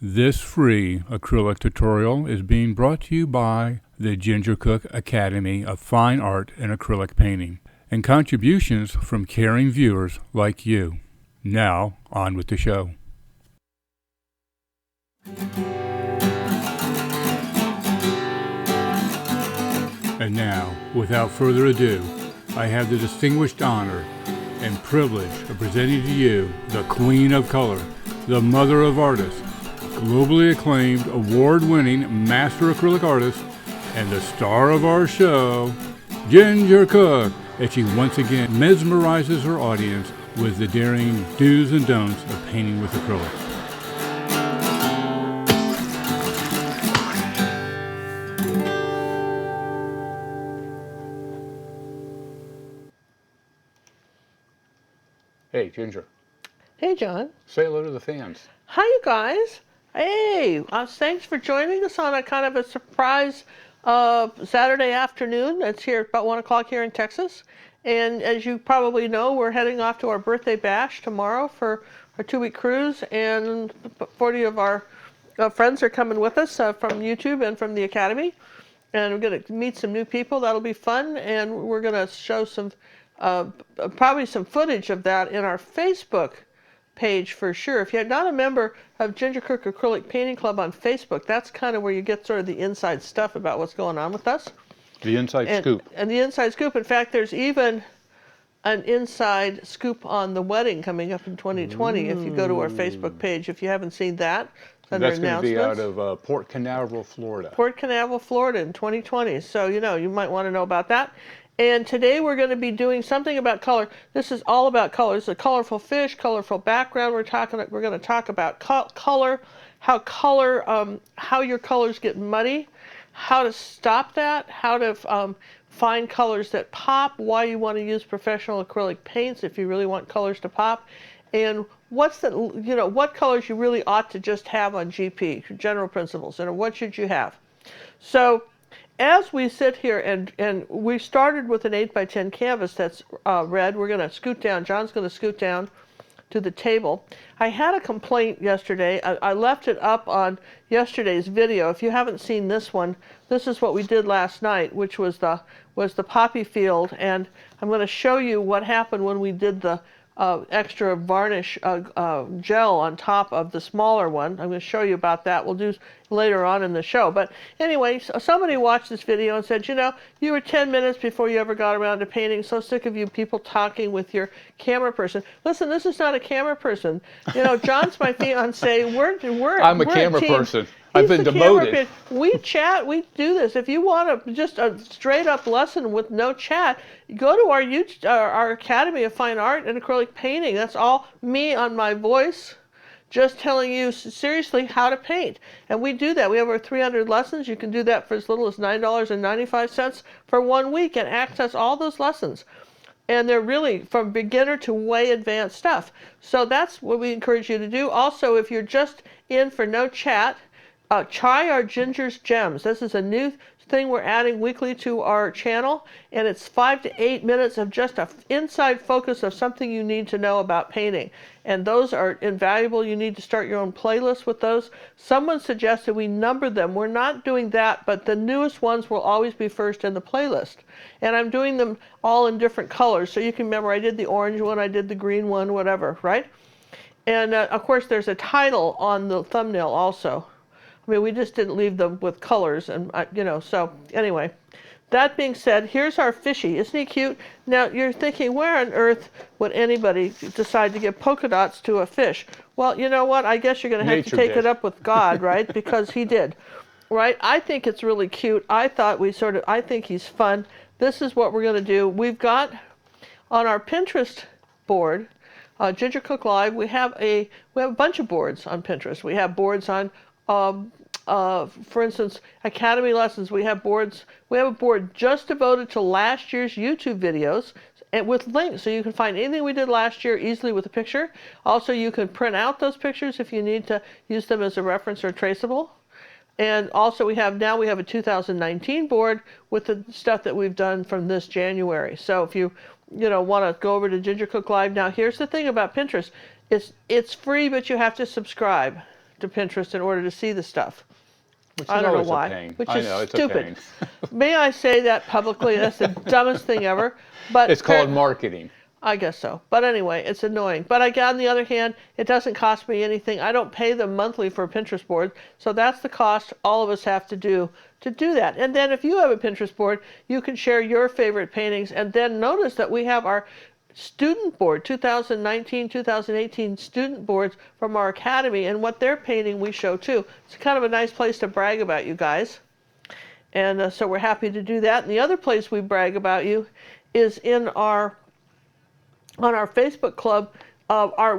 This free acrylic tutorial is being brought to you by the Ginger Cook Academy of Fine Art and Acrylic Painting and contributions from caring viewers like you. Now, on with the show. And now, without further ado, I have the distinguished honor and privilege of presenting to you the Queen of Color, the Mother of Artists, globally acclaimed, award-winning master acrylic artist, and the star of our show, Ginger Cook, as she once again mesmerizes her audience with the daring do's and don'ts of painting with acrylics. Hey, Ginger. Hey, John. Say hello to the fans. Hi, you guys. Hey, thanks for joining us on a kind of a surprise Saturday afternoon. It's here about 1 o'clock here in Texas. And as you probably know, we're heading off to our birthday bash tomorrow for our 2-week cruise. And 40 of our friends are coming with us from YouTube and from the Academy. And we're going to meet some new people. That'll be fun. And we're going to show some, probably some footage of that in our Facebook page for sure. If you're not a member of Ginger Cook Acrylic Painting Club on Facebook, that's kind of where you get sort of the inside stuff about what's going on with us. The inside scoop. And the inside scoop. In fact, there's even an inside scoop on the wedding coming up in 2020. If you go to our Facebook page, if you haven't seen that, that's going to be out of Port Canaveral, Florida. Port Canaveral, Florida in 2020. So, you might want to know about that. And today we're going to be doing something about color. This is all about colors. A colorful fish, colorful background. We're going to talk about color, how your colors get muddy, how to stop that, how to find colors that pop, why you want to use professional acrylic paints if you really want colors to pop, and what colors you really ought to just have on GP, general principles, and what should you have. So, as we sit here, and we started with an 8x10 canvas that's red, we're going to scoot down. John's going to scoot down to the table. I had a complaint yesterday. I left it up on yesterday's video. If you haven't seen this one, this is what we did last night, which was the poppy field. And I'm going to show you what happened when we did the extra varnish gel on top of the smaller one. I'm going to show you about that. We'll do later on in the show. But anyway, somebody watched this video and said, you were 10 minutes before you ever got around to painting. So sick of you people talking with your camera person. Listen, this is not a camera person. John's my fiance. I'm a camera person. I've been demoted. We chat. We do this. If you want just a straight up lesson with no chat, go to our Academy of Fine Art and Acrylic Painting. That's all me on my voice, just telling you seriously how to paint. And we do that. We have over 300 lessons. You can do that for as little as $9.95 for 1 week and access all those lessons. And they're really from beginner to way advanced stuff. So that's what we encourage you to do. Also, if you're just in for no chat, try our Ginger's Gems. This is a new thing we're adding weekly to our channel, and it's 5 to 8 minutes of just an inside focus of something you need to know about painting. And those are invaluable. You need to start your own playlist with those. Someone suggested we number them. We're not doing that, but the newest ones will always be first in the playlist. And I'm doing them all in different colors, so you can remember I did the orange one, I did the green one, whatever, right? And of course, there's a title on the thumbnail also. I mean, we just didn't leave them with colors, and so anyway. That being said, here's our fishy. Isn't he cute? Now, you're thinking, where on earth would anybody decide to give polka dots to a fish? Well, you know what? I guess you're going to have to take it up with God, right? Because he did, right? I think it's really cute. I think he's fun. This is what we're going to do. We've got on our Pinterest board, Ginger Cook Live, we have a bunch of boards on Pinterest. We have boards on for instance, Academy lessons. We have boards. We have a board just devoted to last year's YouTube videos and with links, so you can find anything we did last year easily with a picture. Also, you can print out those pictures if you need to use them as a reference or traceable. And also, we have a 2019 board with the stuff that we've done from this January. So if you want to go over to Ginger Cook Live. Now, here's the thing about Pinterest: it's free, but you have to subscribe. to Pinterest in order to see the stuff. Which I don't know always a why. pain. Which I is know, it's a stupid. pain. May I say that publicly? That's the dumbest thing ever. But It's called marketing. I guess so. But anyway, it's annoying. But on the other hand, it doesn't cost me anything. I don't pay them monthly for a Pinterest board. So that's the cost all of us have to do that. And then if you have a Pinterest board, you can share your favorite paintings. And then notice that we have our student board, 2019, 2018 student boards from our academy. And what they're painting we show too. It's kind of a nice place to brag about you guys. And so we're happy to do that. And the other place we brag about you is on our Facebook club.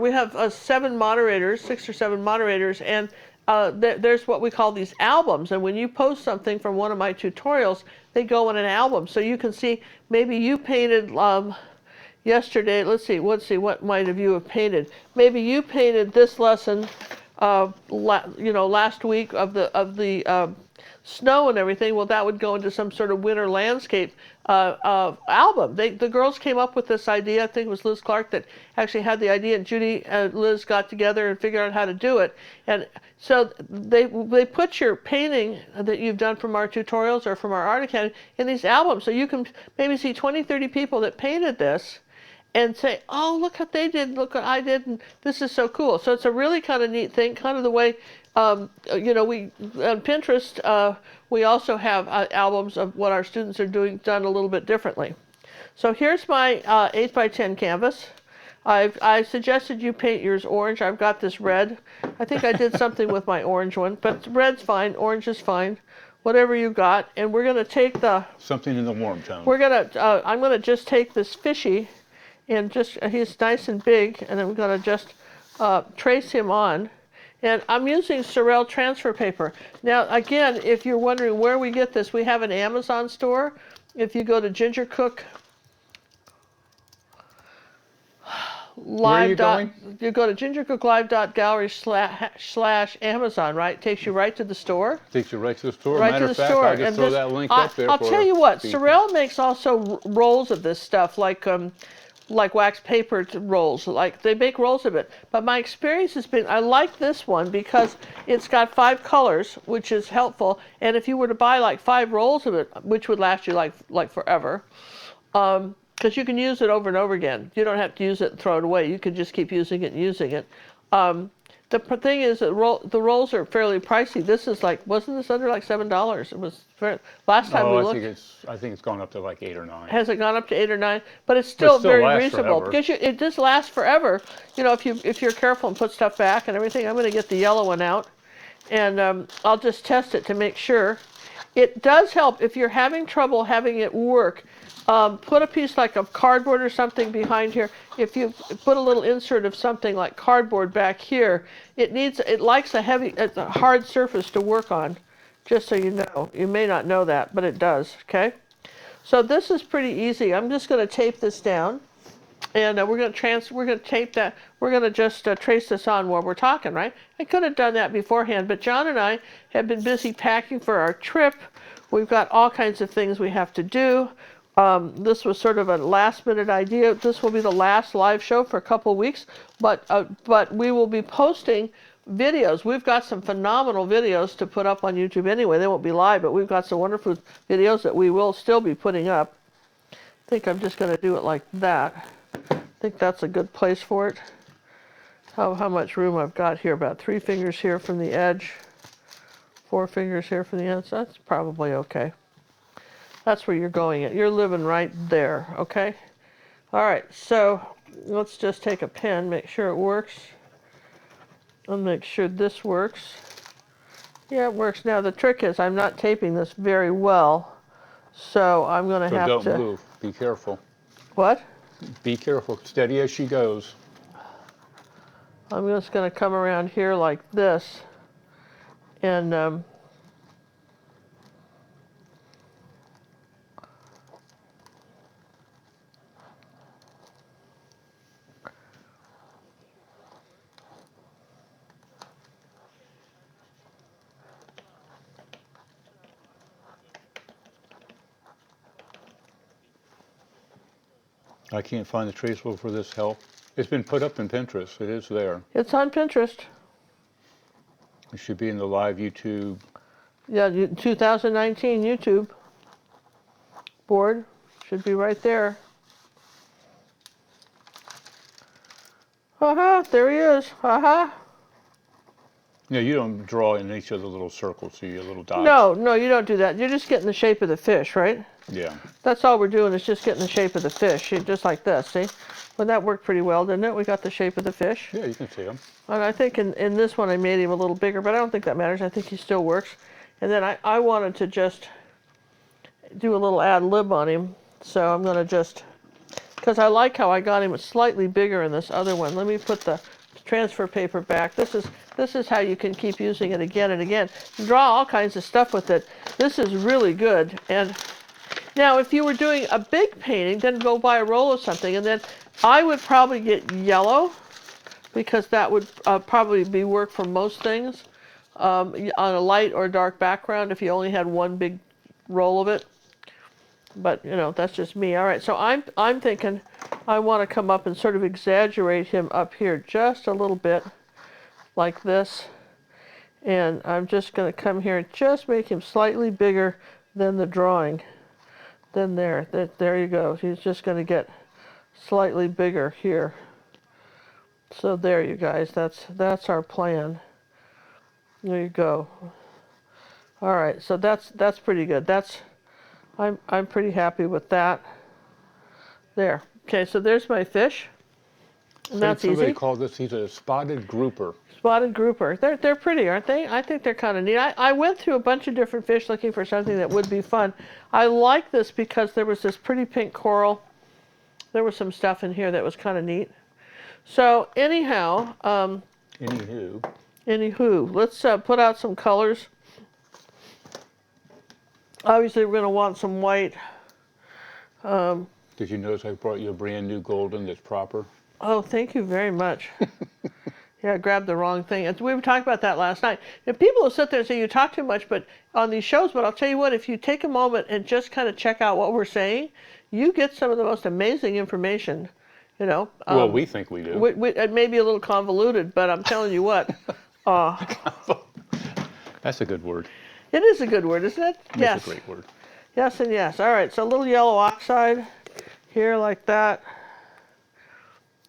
We have 7 moderators, 6 or 7 moderators, and there's what we call these albums. And when you post something from one of my tutorials, they go in an album. So you can see maybe you painted yesterday. Let's see, what might have you have painted? Maybe you painted this lesson, last week of the snow and everything. Well, that would go into some sort of winter landscape album. The girls came up with this idea. I think it was Liz Clark that actually had the idea, and Judy and Liz got together and figured out how to do it. And so they put your painting that you've done from our tutorials or from our art academy in these albums. So you can maybe see 20, 30 people that painted this and say, oh, look what they did, look what I did, and this is so cool. So it's a really kind of neat thing, kind of the way, we on Pinterest, we also have albums of what our students are doing, done a little bit differently. So here's my 8 by 10 canvas. I suggested you paint yours orange. I've got this red. I think I did something with my orange one, but red's fine, orange is fine, whatever you got. And we're going to take something in the warm tone. I'm going to just take this fishy, and he's nice and big, and I'm going to just trace him on. And I'm using Sorel transfer paper. Now, again, if you're wondering where we get this, we have an Amazon store. If you go to gingercooklive. Where are you going? You go to gingercooklive.gallery/Amazon, right? Takes you right to the store. Takes you right to the store. Right Matter to the of fact, store. I'll just throw that link up there. I'll tell you what, Sorel makes also rolls of this stuff, like wax paper rolls. Like they make rolls of it. But my experience has been, I like this one because it's got 5 colors, which is helpful. And if you were to buy like 5 rolls of it, which would last you like forever, because you can use it over and over again. You don't have to use it and throw it away. You can just keep using it and using it. The thing is that the rolls are fairly pricey. This is wasn't this under like $7? It was last time we looked. I think it's gone up to like 8 or 9. Has it gone up to 8 or 9? But it's still very reasonable forever. because it does last forever. If you're careful and put stuff back and everything. I'm going to get the yellow one out, and I'll just test it to make sure. It does help if you're having trouble having it work. Put a piece like of cardboard or something behind here. If you put a little insert of something like cardboard back here, it likes a hard surface to work on. Just so you know, you may not know that, but it does. Okay, so this is pretty easy. I'm just going to tape this down, and we're going to tape that. We're going to just trace this on while we're talking, right? I could have done that beforehand, but John and I have been busy packing for our trip. We've got all kinds of things we have to do. This was sort of a last-minute idea. This will be the last live show for a couple of weeks, but we will be posting videos. We've got some phenomenal videos to put up on YouTube anyway. They won't be live, but we've got some wonderful videos that we will still be putting up. I think I'm just going to do it like that. I think that's a good place for it. How much room I've got here? About 3 fingers here from the edge, 4 fingers here from the edge. That's probably okay. That's where you're going. You're living right there, okay? All right, so let's just take a pen, make sure it works. I'll make sure this works. Yeah, it works. Now, the trick is I'm not taping this very well, so I'm going to have to... Don't move. Be careful. What? Be careful. Steady as she goes. I'm just going to come around here like this, and... I can't find the traceable for this help. It's been put up in Pinterest. It is there. It's on Pinterest. It should be in the live YouTube. Yeah, 2019 YouTube board should be right there. Haha, there he is. Haha. Yeah, you don't draw in each of the little circles, so you little dots. No, no, you don't do that. You're just getting the shape of the fish, right? Yeah. That's all we're doing is just getting the shape of the fish, just like this, see? Well, that worked pretty well, didn't it? We got the shape of the fish. Yeah, you can see them. And I think in this one I made him a little bigger, but I don't think that matters. I think he still works. And then I wanted to just do a little ad lib on him. So I'm going to just, because I like how I got him slightly bigger in this other one. Let me put the transfer paper back. This is how you can keep using it again and again. Draw all kinds of stuff with it. This is really good. And now if you were doing a big painting, then go buy a roll of something, and then I would probably get yellow, because that would probably be work for most things, on a light or dark background if you only had one big roll of it. But you know, that's just me. All right, so I'm thinking I want to come up and sort of exaggerate him up here just a little bit, like this. And I'm just going to come here and just make him slightly bigger than the drawing. Then there you go. He's just going to get slightly bigger here. So there, you guys. That's our plan. There you go. All right, so that's pretty good. I'm pretty happy with that. There. Okay, so there's my fish. And that's easy. Somebody called this, he's a spotted grouper. Spotted grouper. They're pretty, aren't they? I think they're kind of neat. I went through a bunch of different fish looking for something that would be fun. I like this because there was this pretty pink coral. There was some stuff in here that was kind of neat. So anyhow, anywho, let's put out some colors. Obviously, we're going to want some white. Did you notice I brought you a brand new golden that's proper? Oh, thank you very much. Yeah, I grabbed the wrong thing. We were talking about that last night. And people will sit there and say, you talk too much but on these shows, but I'll tell you what, if you take a moment and just kind of check out what we're saying, you get some of the most amazing information, you know. Well, we think we do. It may be a little convoluted, but I'm telling you what. That's a good word. It is a good word, isn't it? Yes. It's a great word. Yes and yes. All right, so a little yellow oxide here like that.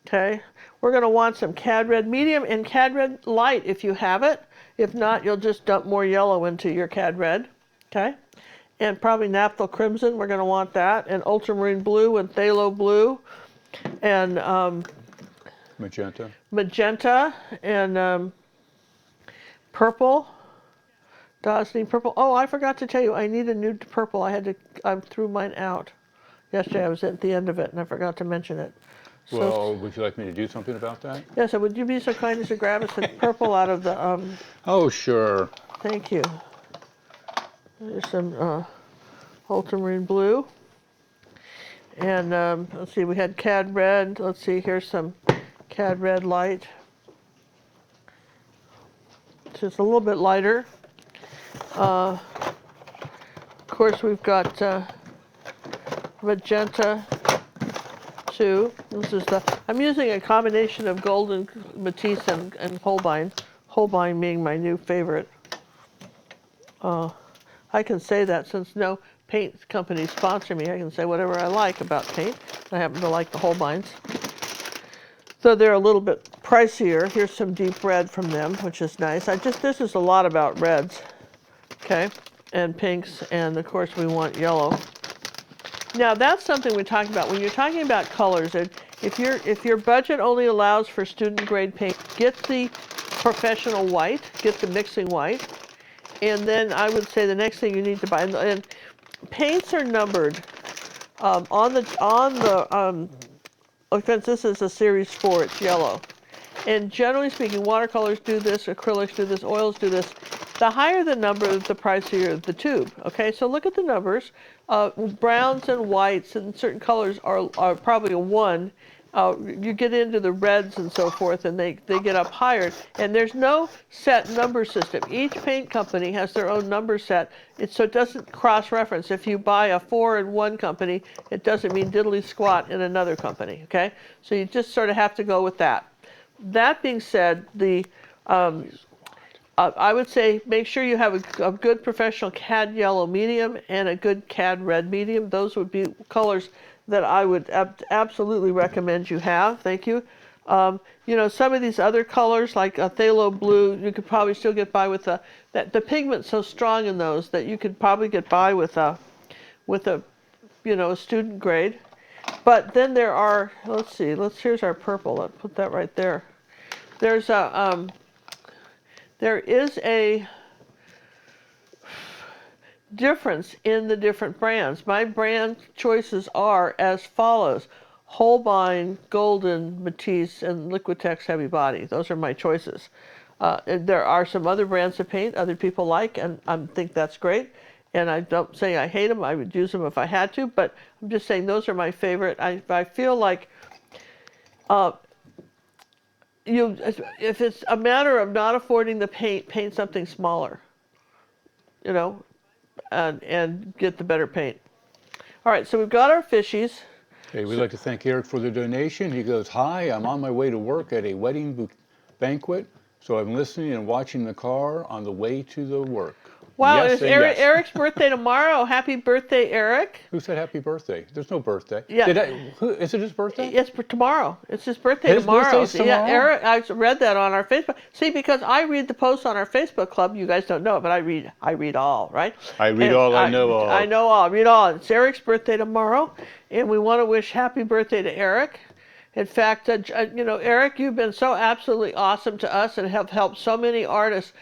Okay. We're going to want some cad red medium and cad red light if you have it. If not, you'll just dump more yellow into your cad red. Okay. And probably naphthol crimson. We're going to want that. And ultramarine blue and phthalo blue. And Magenta. Magenta and purple. Dazzling purple. Oh, I forgot to tell you, I need a new purple. I threw mine out yesterday. I was at the end of it, and I forgot to mention it. So, Well, would you like me to do something about that? yes, would you be so kind as to grab us some purple out of the, Oh, sure. thank you. There's some ultramarine blue. And let's see, we had cad red. Let's see, here's some cad red light. Just a little bit lighter. Of course, we've got magenta too. This is I'm using a combination of golden Matisse and Holbein. Holbein being my new favorite. I can say that since no paint companies sponsor me, I can say whatever I like about paint. I happen to like the Holbeins. So they're a little bit pricier. Here's some deep red from them, which is nice. This is a lot about reds. Okay, and pinks, and of course we want yellow. Now that's something we're talking about. When you're talking about colors, if your budget only allows for student grade paint, get the professional white, get the mixing white, and then I would say the next thing you need to buy, and paints are numbered on the offense. This is a series 4, it's yellow. And generally speaking, watercolors do this, acrylics do this, oils do this. The higher the number, the pricier the tube. Okay, so look at the numbers. Browns and whites and certain colors are probably a 1. You get into the reds and so forth, and they get up higher. And there's no set number system. Each paint company has their own number set, so it doesn't cross-reference. If you buy a 4 in one company, it doesn't mean diddly squat in another company. Okay, so you just sort of have to go with that. That being said, I would say make sure you have a good professional cad yellow medium and a good cad red medium. Those would be colors that I would absolutely recommend you have. Thank you. You know, some of these other colors like a phthalo blue, you could probably still get by with the pigment's so strong in those that you could probably get by with a you know, a student grade. But then there are, let's see, here's our purple. Let's put that right there. There is a difference in the different brands. My brand choices are as follows: Holbein, Golden, Matisse, and Liquitex Heavy Body. Those are my choices. There are some other brands of paint other people like, and I think that's great. And I don't say I hate them. I would use them if I had to, but I'm just saying those are my favorite. I feel like if it's a matter of not affording the paint something smaller, you know, and get the better paint. All right, so we've got our fishies. Okay, we'd like to thank Eric for the donation. He goes, "Hi, I'm on my way to work at a wedding banquet, so I'm listening and watching the car on the way to the work." Wow, Yes it's and yes. Eric's birthday tomorrow. Happy birthday, Eric. Who said happy birthday? There's no birthday. Yeah. Is it his birthday? It's for tomorrow. It's his birthday tomorrow. Birthday's tomorrow? Yeah, Eric, I read that on our Facebook. See, because I read the posts on our Facebook club. You guys don't know it, but I read all, right? I read all, I know all. I know all, read all. It's Eric's birthday tomorrow, and we want to wish happy birthday to Eric. In fact, you know, Eric, you've been so absolutely awesome to us and have helped so many artists.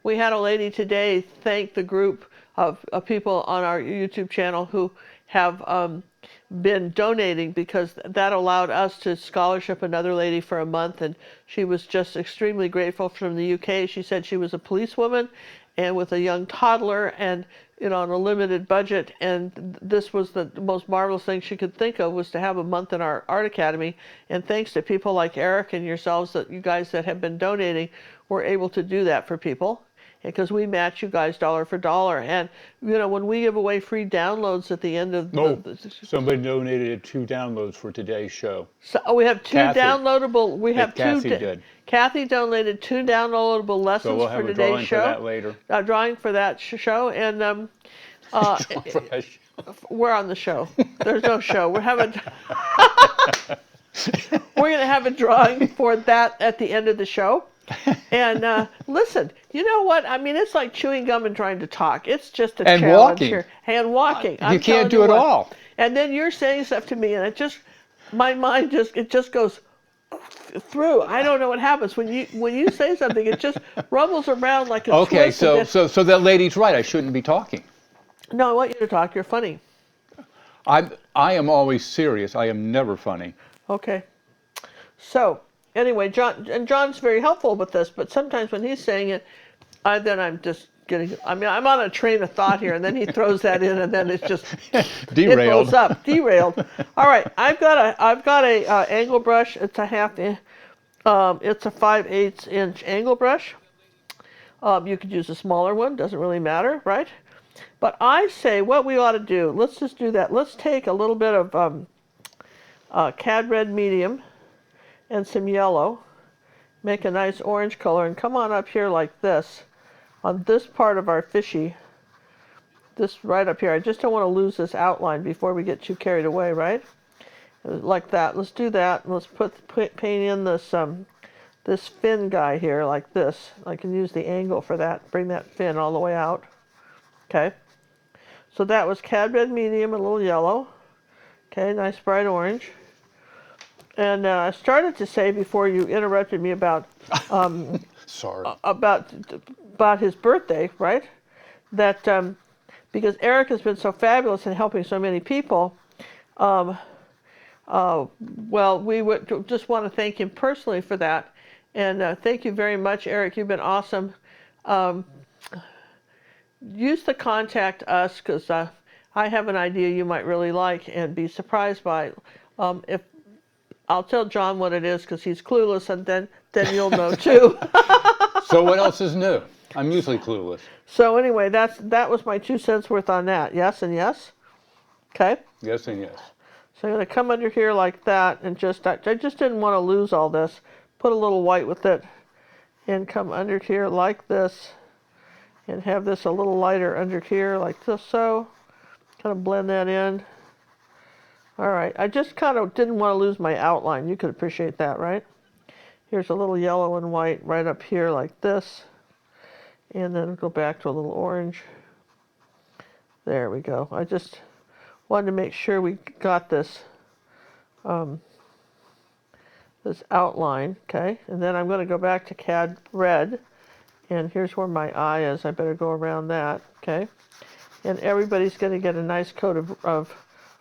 We had a lady today thank the group of people on our YouTube channel who have been donating, because that allowed us to scholarship another lady for a month, and she was just extremely grateful. From the UK. She said she was a policewoman and with a young toddler, and you know, on a limited budget, and this was the most marvelous thing she could think of, was to have a month in our art academy. And thanks to people like Eric and yourselves, that you guys that have been donating, we're able to do that for people, because we match you guys dollar for dollar. And you know, when we give away free downloads at the end of somebody donated 2 downloads for today's show. So we have 2 Kathy. downloadable. We have Kathy did. Kathy donated 2 downloadable lessons So we'll have for a today's drawing show. for that later. Drawing for that show, and we're on the show. There's no show. We're going to have a drawing for that at the end of the show. And listen, you know what? I mean, it's like chewing gum and trying to talk. It's just a challenge walking. here. And walking. You can't do it all. And then you're saying stuff to me, and it just, my mind just goes through. I don't know what happens when you say something. It just rumbles around like a Okay, twist. so that lady's right. I shouldn't be talking. No, I want you to talk. You're funny. I am always serious. I am never funny. Okay. So anyway, John's very helpful with this, but sometimes when he's saying it, I'm just getting. I mean, I'm on a train of thought here, and then he throws that in, and then it's just Derailed. It goes up, derailed. All right, I've got a angle brush. It's a it's a 5/8 inch angle brush. You could use a smaller one. Doesn't really matter, right? But I say what we ought to do. Let's just do that. Let's take a little bit of cad red medium and some yellow. Make a nice orange color, and come on up here like this on this part of our fishy. This right up here. I just don't want to lose this outline before we get too carried away, right? Like that. Let's do that. Let's paint in this this fin guy here like this. I can use the angle for that. Bring that fin all the way out. Okay. So that was cad red medium, a little yellow. Okay, nice bright orange. And I started to say before you interrupted me about Sorry. about his birthday, right? That because Eric has been so fabulous in helping so many people. Well, we would just want to thank him personally for that, and thank you very much, Eric. You've been awesome. Use to contact us, because I have an idea you might really like and be surprised by. If I'll tell John what it is, because he's clueless, and then you'll know too. So what else is new? I'm usually clueless. So anyway, that was my 2 cents worth on that. Yes and yes. Okay. Yes and yes. So I'm going to come under here like that, and I just didn't want to lose all this. Put a little white with it, and come under here like this, and have this a little lighter under here like this, so. Kind of blend that in. All right, I just kind of didn't want to lose my outline. You could appreciate that, right? Here's a little yellow and white right up here like this. And then go back to a little orange. There we go. I just wanted to make sure we got this this outline, okay? And then I'm going to go back to CAD red. And here's where my eye is. I better go around that, okay? And everybody's going to get a nice coat of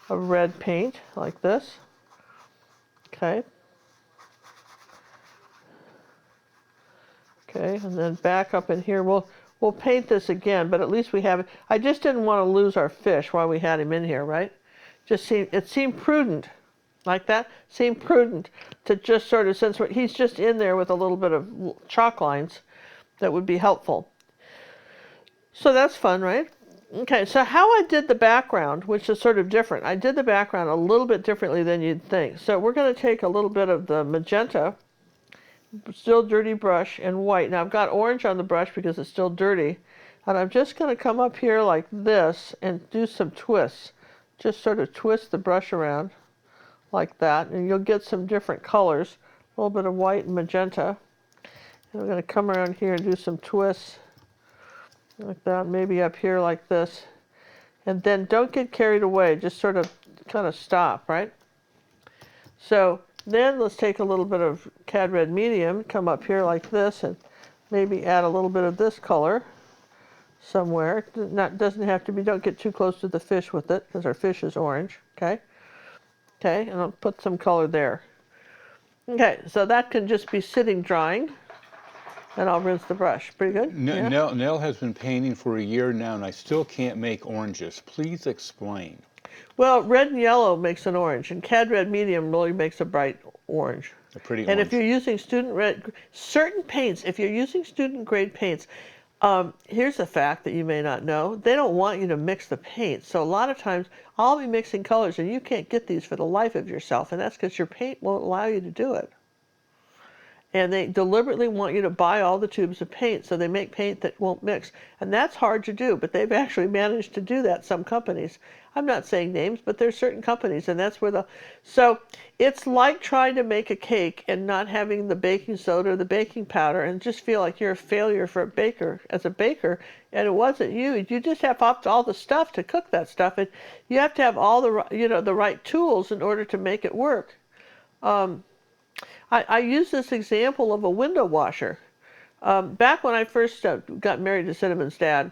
red paint like this. Okay. Okay, and then back up in here. We'll paint this again, but at least we have it. I just didn't want to lose our fish while we had him in here, right? It seemed prudent, like that. Seemed prudent to just sort of, since he's just in there with a little bit of chalk lines, that would be helpful. So that's fun, right? Okay, so how I did the background, which is sort of different. I did the background a little bit differently than you'd think. So we're going to take a little bit of the magenta, still dirty brush, and white. Now I've got orange on the brush because it's still dirty. And I'm just going to come up here like this and do some twists. Just sort of twist the brush around like that. And you'll get some different colors. A little bit of white and magenta. And I'm going to come around here and do some twists. Like that, maybe up here like this. And then don't get carried away, just sort of kind of stop, right? So then let's take a little bit of CAD red medium, come up here like this, and maybe add a little bit of this color somewhere. Doesn't have to be, don't get too close to the fish with it, because our fish is orange, okay? Okay, and I'll put some color there. Okay, so that can just be sitting drying. And I'll rinse the brush. Pretty good? Yeah? Nell has been painting for a year now, and I still can't make oranges. Please explain. Well, red and yellow makes an orange, and CAD red medium really makes a bright orange. A pretty and orange. If you're using certain paints, if you're using student grade paints, here's a fact that you may not know. They don't want you to mix the paint. So a lot of times, I'll be mixing colors, and you can't get these for the life of yourself, and that's because your paint won't allow you to do it. And they deliberately want you to buy all the tubes of paint, so they make paint that won't mix. And that's hard to do, but they've actually managed to do that, some companies. I'm not saying names, but there's certain companies, and that's where so it's like trying to make a cake and not having the baking soda or the baking powder and just feel like you're a failure for a baker, as a baker, and it wasn't you. You just have all the stuff to cook that stuff, and you have to have all the right tools in order to make it work. I use this example of a window washer. Back when I first got married to Cinnamon's dad,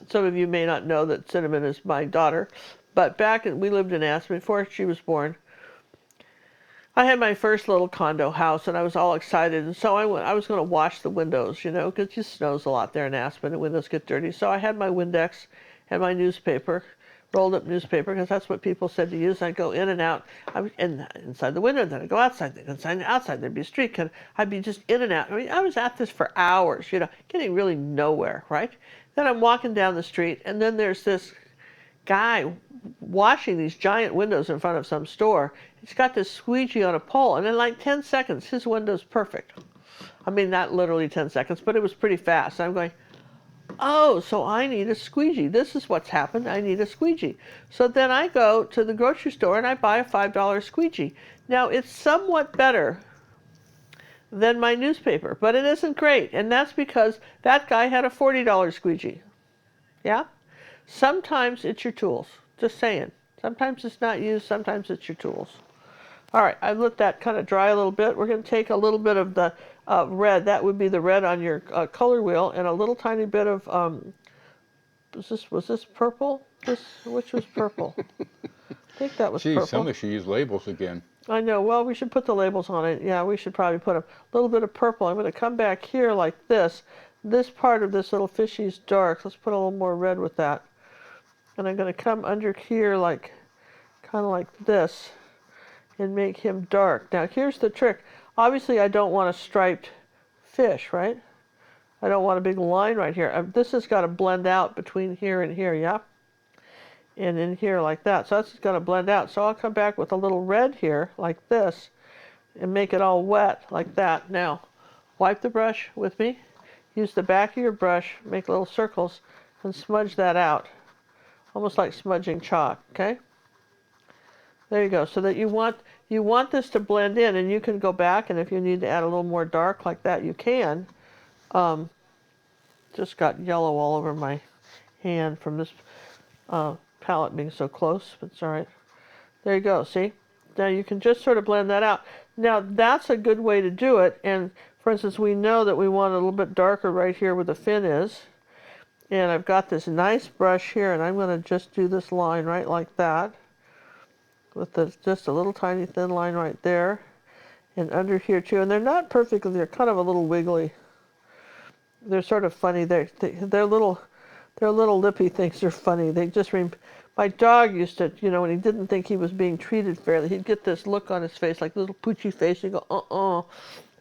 some of you may not know that Cinnamon is my daughter, but we lived in Aspen before she was born. I had my first little condo house, and I was all excited, and so I was going to wash the windows, because it just snows a lot there in Aspen, and windows get dirty. So I had my Windex and my newspaper, rolled up newspaper, because that's what people said to use. I'd go in and out, inside the window, then I'd go outside, then inside and outside, there'd be a street, and I'd be just in and out. I mean, I was at this for hours, getting really nowhere, right? Then I'm walking down the street, and then there's this guy washing these giant windows in front of some store. He's got this squeegee on a pole, and in like 10 seconds, his window's perfect. I mean, not literally 10 seconds, but it was pretty fast. I'm going, oh, so I need a squeegee. This is what's happened. I need a squeegee. So then I go to the grocery store and I buy a $5 squeegee. Now, it's somewhat better than my newspaper, but it isn't great. And that's because that guy had a $40 squeegee. Yeah? Sometimes it's your tools. Just saying. Sometimes it's not you. Sometimes it's your tools. All right, I've let that kind of dry a little bit. We're going to take a little bit of the red. That would be the red on your color wheel, and a little tiny bit of, was this purple? Which was purple? I think that was purple. Somebody should use labels again. I know. Well, we should put the labels on it. Yeah, we should probably put a little bit of purple. I'm going to come back here like this. This part of this little fishy is dark. Let's put a little more red with that. And I'm going to come under here kind of like this and make him dark. Now, here's the trick. Obviously, I don't want a striped fish, right? I don't want a big line right here. This has got to blend out between here and here, yeah? And in here like that. So that's going to blend out. So I'll come back with a little red here like this and make it all wet like that. Now, wipe the brush with me. Use the back of your brush, make little circles, and smudge that out. Almost like smudging chalk, okay? There you go. So that you want this to blend in, and you can go back, and if you need to add a little more dark like that, you can. Just got yellow all over my hand from this palette being so close, but it's all right. There you go, see? Now you can just sort of blend that out. Now that's a good way to do it, and for instance, we know that we want it a little bit darker right here where the fin is. And I've got this nice brush here, and I'm going to just do this line right like that. With just a little tiny thin line right there. And under here too. And they're not perfectly, they're kind of a little wiggly. They're sort of funny. They're little lippy things are funny. They just my dog used to, when he didn't think he was being treated fairly, he'd get this look on his face, like a little poochy face, and go,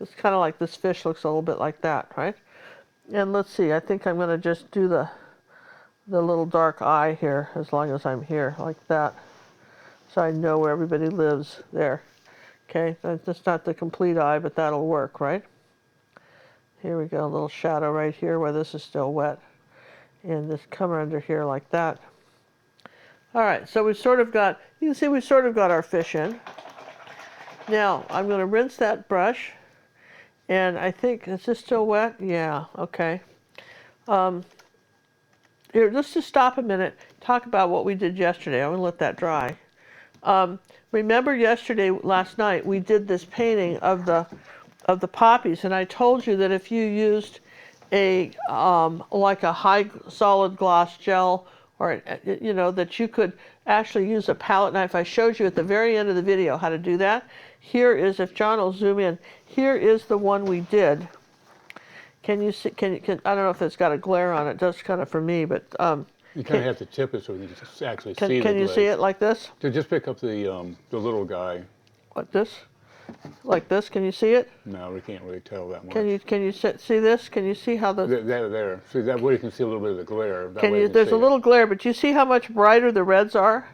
It's kind of like this fish looks a little bit like that, right? And let's see, I think I'm going to just do the little dark eye here, as long as I'm here, like that. So I know where everybody lives there. Okay, that's not the complete eye, but that'll work, right? Here we go, a little shadow right here where this is still wet. And just come under here like that. All right, so we've sort of got, you can see we've sort of got our fish in. Now, I'm going to rinse that brush. And I think, is this still wet? Yeah, okay. Here, let's just stop a minute, talk about what we did yesterday. I'm going to let that dry. Remember last night, we did this painting of the poppies, and I told you that if you used like a high solid gloss gel, or that you could actually use a palette knife. I showed you at the very end of the video how to do that. Here is, if John will zoom in, here is the one we did. Can you see? I don't know if it's got a glare on it. Just kind of for me, but you kind of have to tip it so you can just actually see the Can you see it like this? So just pick up the little guy. Like this? Like this? Can you see it? No, we can't really tell that much. Can you see this? Can you see how the there? See, that way you can see a little bit of the glare. There's a little glare, but you see how much brighter the reds are?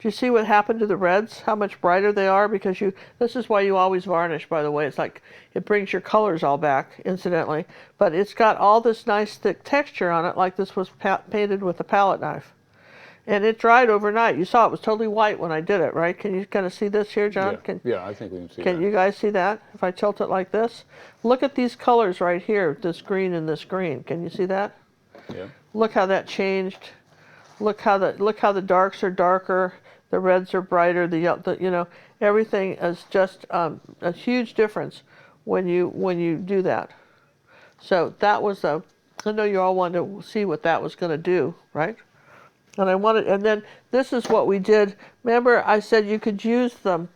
Do you see what happened to the reds? How much brighter they are? Because this is why you always varnish, by the way. It's like it brings your colors all back, incidentally. But it's got all this nice thick texture on it, like this was painted with a palette knife. And it dried overnight. You saw it was totally white when I did it, right? Can you kind of see this here, John? Yeah, I think we can see that. Can you guys see that? If I tilt it like this? Look at these colors right here, this green and this green. Can you see that? Yeah. Look how that changed. Look how the darks are darker, the reds are brighter, everything is just a huge difference when you do that. So that was I know you all wanted to see what that was going to do, right? And then this is what we did. Remember, I said you could use the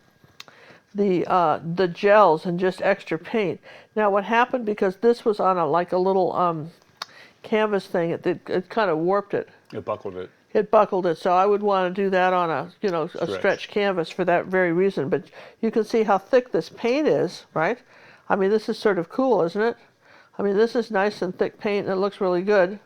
gels and just extra paint. Now, what happened, because this was on a little canvas thing, it kind of warped it. It buckled it. It buckled it. So I would want to do that on a stretched canvas for that very reason. But you can see how thick this paint is, right? I mean, this is sort of cool, isn't it? I mean, this is nice and thick paint, and it looks really good.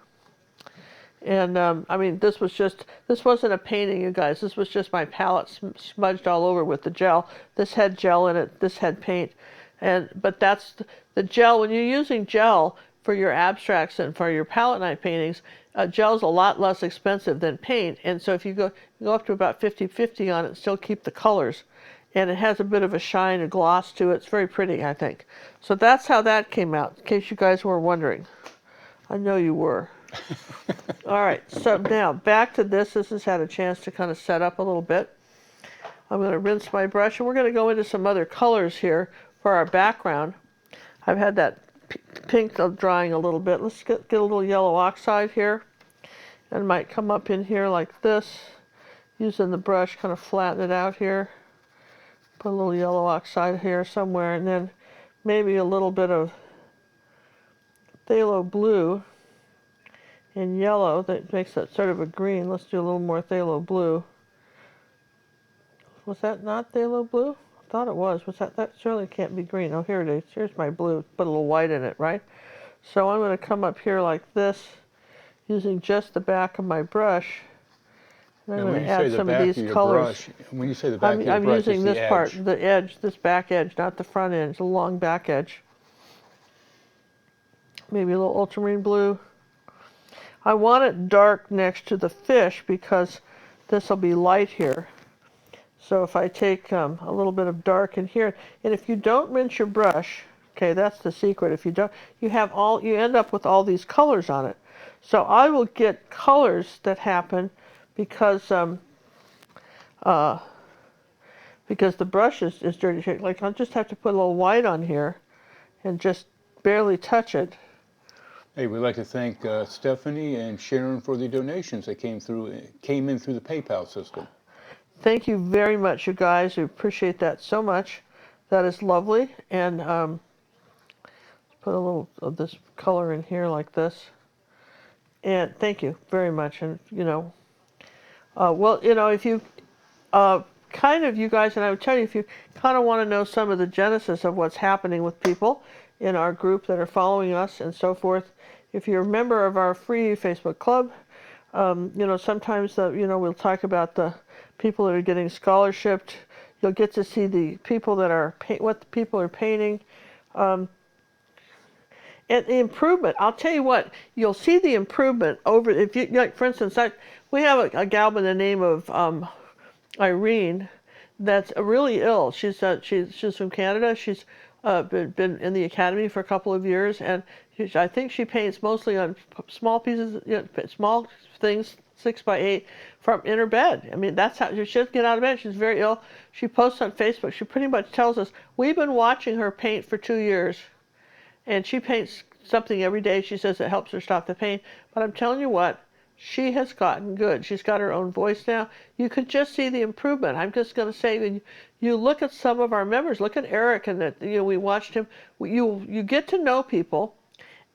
And I mean, this wasn't a painting, you guys. This was just my palette smudged all over with the gel. This had gel in it. This had paint. But that's the gel. When you're using gel for your abstracts and for your palette knife paintings, gel's a lot less expensive than paint. And so if you go up to about 50-50 on it and still keep the colors. And it has a bit of a shine, a gloss to it. It's very pretty, I think. So that's how that came out, in case you guys were wondering. I know you were. All right, so now back to this. This has had a chance to kind of set up a little bit. I'm going to rinse my brush, and we're going to go into some other colors here for our background. I've had that pink drying a little bit. Let's get a little yellow oxide here, and might come up in here like this, using the brush, kind of flatten it out here. Put a little yellow oxide here somewhere, and then maybe a little bit of phthalo blue and yellow that makes that sort of a green. Let's do a little more phthalo blue. Was that not phthalo blue? I thought it was. That surely can't be green. Oh, here it is. Here's my blue. Put a little white in it, right? So I'm going to come up here like this, using just the back of my brush. And I'm going to add some of these colors. When you say the back of your brush, I'm using this part, edge. the edge, this back edge, not the front edge, the long back edge. maybe a little ultramarine blue. I want it dark next to the fish because this will be light here. So if I take a little bit of dark in here, and if you don't rinse your brush, okay, that's the secret. If you don't, you end up with all these colors on it. So I will get colors that happen because the brush is dirty. Like I'll just have to put a little white on here and just barely touch it. Hey, we'd like to thank Stephanie and Sharon for the donations that came in through the PayPal system. Thank you very much, you guys. We appreciate that so much. That is lovely. And put a little of this color in here like this. And thank you very much. And if you you guys, and I would tell you, if you kind of want to know some of the genesis of what's happening with people in our group that are following us and so forth, if you're a member of our free Facebook club, sometimes we'll talk about the people that are getting scholarshiped. You'll get to see the people that are what the people are painting, and the improvement. I'll tell you what, you'll see the improvement over. If you like, for instance, we have a gal by the name of Irene that's really ill. She's from Canada. She's been in the academy for a couple of years, and I think she paints mostly on small pieces, small things, 6x8, from in her bed. I mean, that's how she doesn't get out of bed. She's very ill. She posts on Facebook. She pretty much tells us, we've been watching her paint for 2 years, and she paints something every day. She says it helps her stop the pain. But I'm telling you what, she has gotten good. She's got her own voice now. You could just see the improvement. I'm just going to say, when you look at some of our members, look at Eric, and we watched him. You get to know people,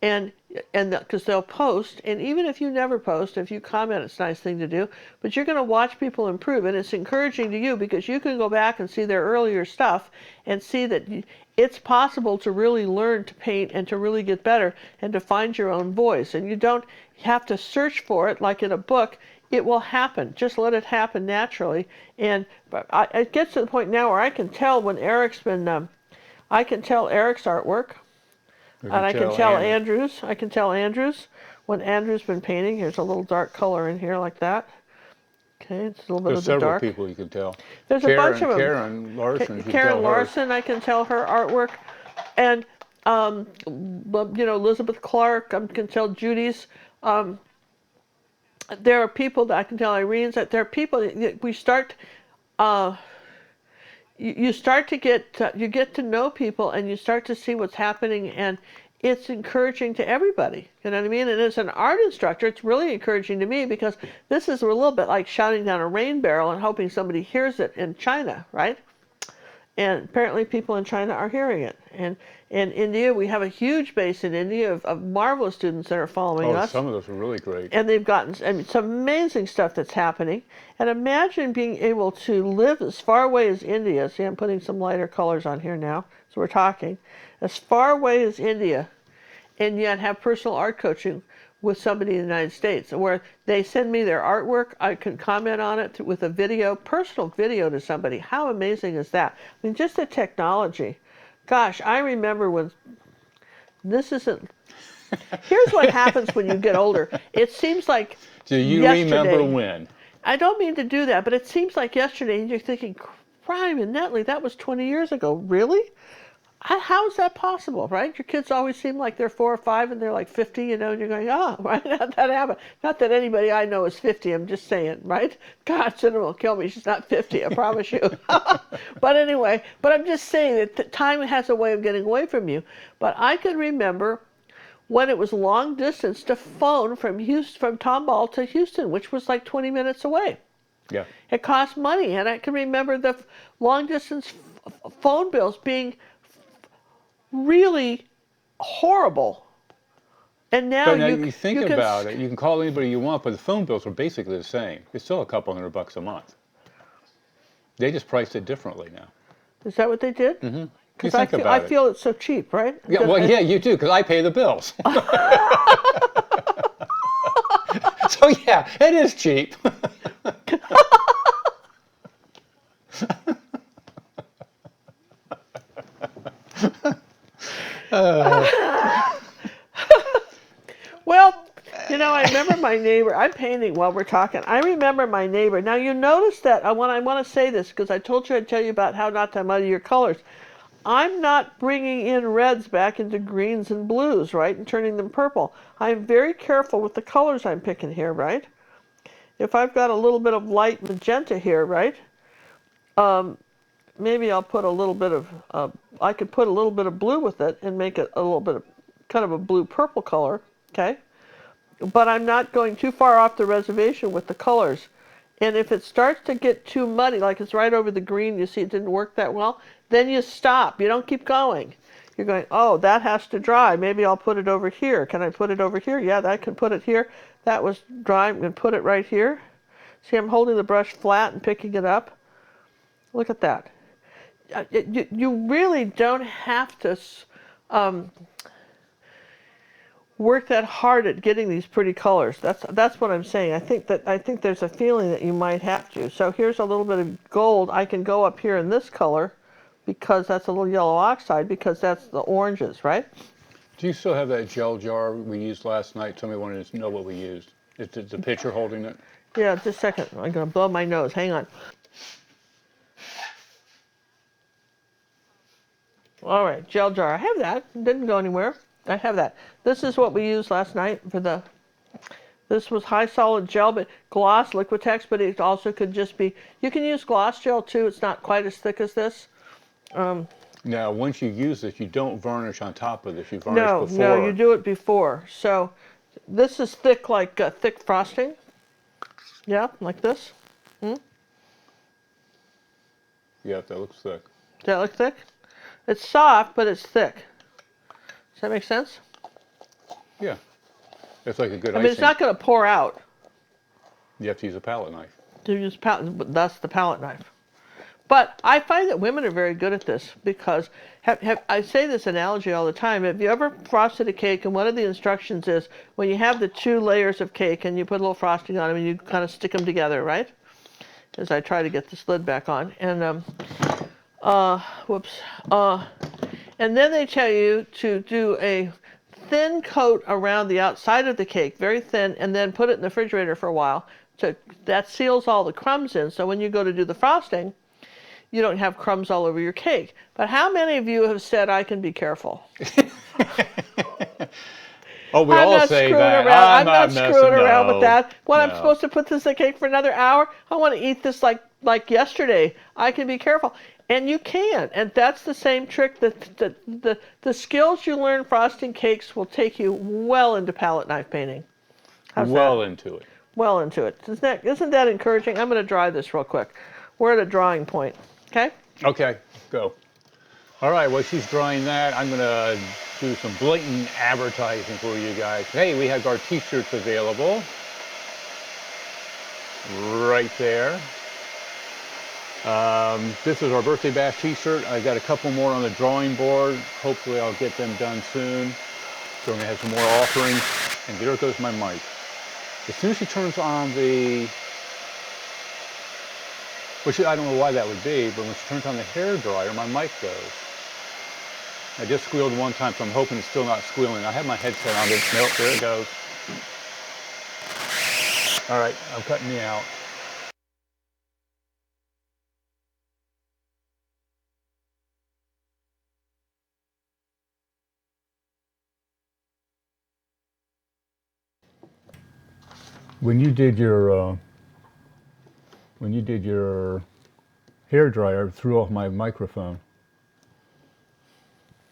and because they'll post, and even if you never post, if you comment, it's a nice thing to do. But you're going to watch people improve, and it's encouraging to you because you can go back and see their earlier stuff and see that it's possible to really learn to paint and to really get better and to find your own voice. And you don't have to search for it like in a book. It will happen. Just let it happen naturally. And it gets to the point now where I can tell when Eric's been, I can tell Eric's artwork. And I can tell Andrews. I can tell Andrews when Andrew's been painting. Here's a little dark color in here like that. Okay, it's a little bit of the dark. There's several people you can tell. There's a bunch of them. Karen Larson. Karen Larson, I can tell her artwork, and Elizabeth Clark. I can tell Judy's. There are people that I can tell Irene's. That there are people that we start. You start to get to know people, and you start to see what's happening, and it's encouraging to everybody. You know what I mean? And as an art instructor, it's really encouraging to me because this is a little bit like shouting down a rain barrel and hoping somebody hears it in China, right? And apparently people in China are hearing it. And in India, we have a huge base in India of marvelous students that are following us. Some of those are really great. And they've gotten some amazing stuff that's happening. And imagine being able to live as far away as India. See, I'm putting some lighter colors on here now, so we're talking. As far away as India, and yet have personal art coaching with somebody in the United States, where they send me their artwork, I can comment on it with a video, personal video to somebody. How amazing is that? I mean, just the technology. Gosh, I remember when, this isn't, here's what happens when you get older. It seems like Do you yesterday. remember when? I don't mean to do that, but it seems like yesterday, and you're thinking, crime and Netley, that was 20 years ago. Really? How is that possible, right? Your kids always seem like they're 4 or 5 and they're like 50, and you're going, right? How'd that happen? Not that anybody I know is 50, I'm just saying, right? God, Cinema will kill me. She's not 50, I promise you. But anyway, I'm just saying that time has a way of getting away from you. But I can remember when it was long distance to phone from Tomball to Houston, which was like 20 minutes away. Yeah. It cost money, and I can remember the long distance phone bills being really horrible. And now, you think about it, you can call anybody you want, but the phone bills are basically the same. It's still a couple $100 a month. They just priced it differently now. Is that what they did? Mm-hmm. Because I feel it's so cheap, right? Yeah, well, yeah, you do, because I pay the bills. So yeah, it is cheap. Well, I remember my neighbor. I'm painting while we're talking. I remember my neighbor. Now, you notice that I want to say this because I told you I'd tell you about how not to muddy your colors. I'm not bringing in reds back into greens and blues, right, and turning them purple. I'm very careful with the colors I'm picking here, right? If I've got a little bit of light magenta here, right, maybe I'll put a little bit of, I could put a little bit of blue with it and make it a little bit of kind of a blue-purple color, okay? But I'm not going too far off the reservation with the colors. And if it starts to get too muddy, like it's right over the green, you see it didn't work that well, then you stop. You don't keep going. You're going, oh, that has to dry. Maybe I'll put it over here. Can I put it over here? Yeah, I can put it here. That was dry. I'm going to put it right here. See, I'm holding the brush flat and picking it up. Look at that. You really don't have to work that hard at getting these pretty colors. That's what I'm saying. I think there's a feeling that you might have to. So here's a little bit of gold. I can go up here in this color because that's a little yellow oxide because that's the oranges, right? Do you still have that gel jar we used last night? Somebody wanted to know what we used. Is it the pitcher holding it? Yeah, just a second. I'm going to blow my nose. Hang on. All right, gel jar. I have that. It didn't go anywhere. I have that. This is what we used last night for the, this was high solid gel, but gloss, Liquitex, but it also could just be, you can use gloss gel too. It's not quite as thick as this. Now, once you use this, you don't varnish on top of this. You varnish before. No, you do it before. So this is thick like thick frosting. Yeah, like this. Yeah, that looks thick. Does that look thick? It's soft, but it's thick. Does that make sense? Yeah. It's like a good I mean, it's not going to pour out. You have to use a palette knife. To use but that's the palette knife. But I find that women are very good at this because I say this analogy all the time. Have you ever frosted a cake and one of the instructions is when you have the 2 layers of cake and you put a little frosting on them and you kind of stick them together, right? As I try to get this lid back on. And, and then they tell you to do a thin coat around the outside of the cake, very thin, and then put it in the refrigerator for a while. So that seals all the crumbs in. So when you go to do the frosting, you don't have crumbs all over your cake. But how many of you have said, I can be careful? Oh, we all say that. I'm not screwing around with that. When I'm No. supposed to put this in the cake for another hour, I want to eat this like yesterday. I can be careful. And you can. And that's the same trick. The skills you learn frosting cakes will take you well into palette knife painting. How's well that? into it. Well into it. Isn't that encouraging? I'm going to dry this real quick. We're at a drying point. Okay? Okay, go. All right, while she's drying that, I'm going to do some blatant advertising for you guys. Hey, we have our t-shirts available. Right there. This is our birthday bash t-shirt. I got a couple more on the drawing board. Hopefully I'll get them done soon. So we're going to have some more offerings. And there goes my mic. As soon as she turns on the, which I don't know why that would be, but when she turns on the hair dryer, my mic goes. I just squealed one time, so I'm hoping it's still not squealing. I have my headset on. Nope, there it goes. All right, I'm cutting me out. When you did your hair dryer, I threw off my microphone.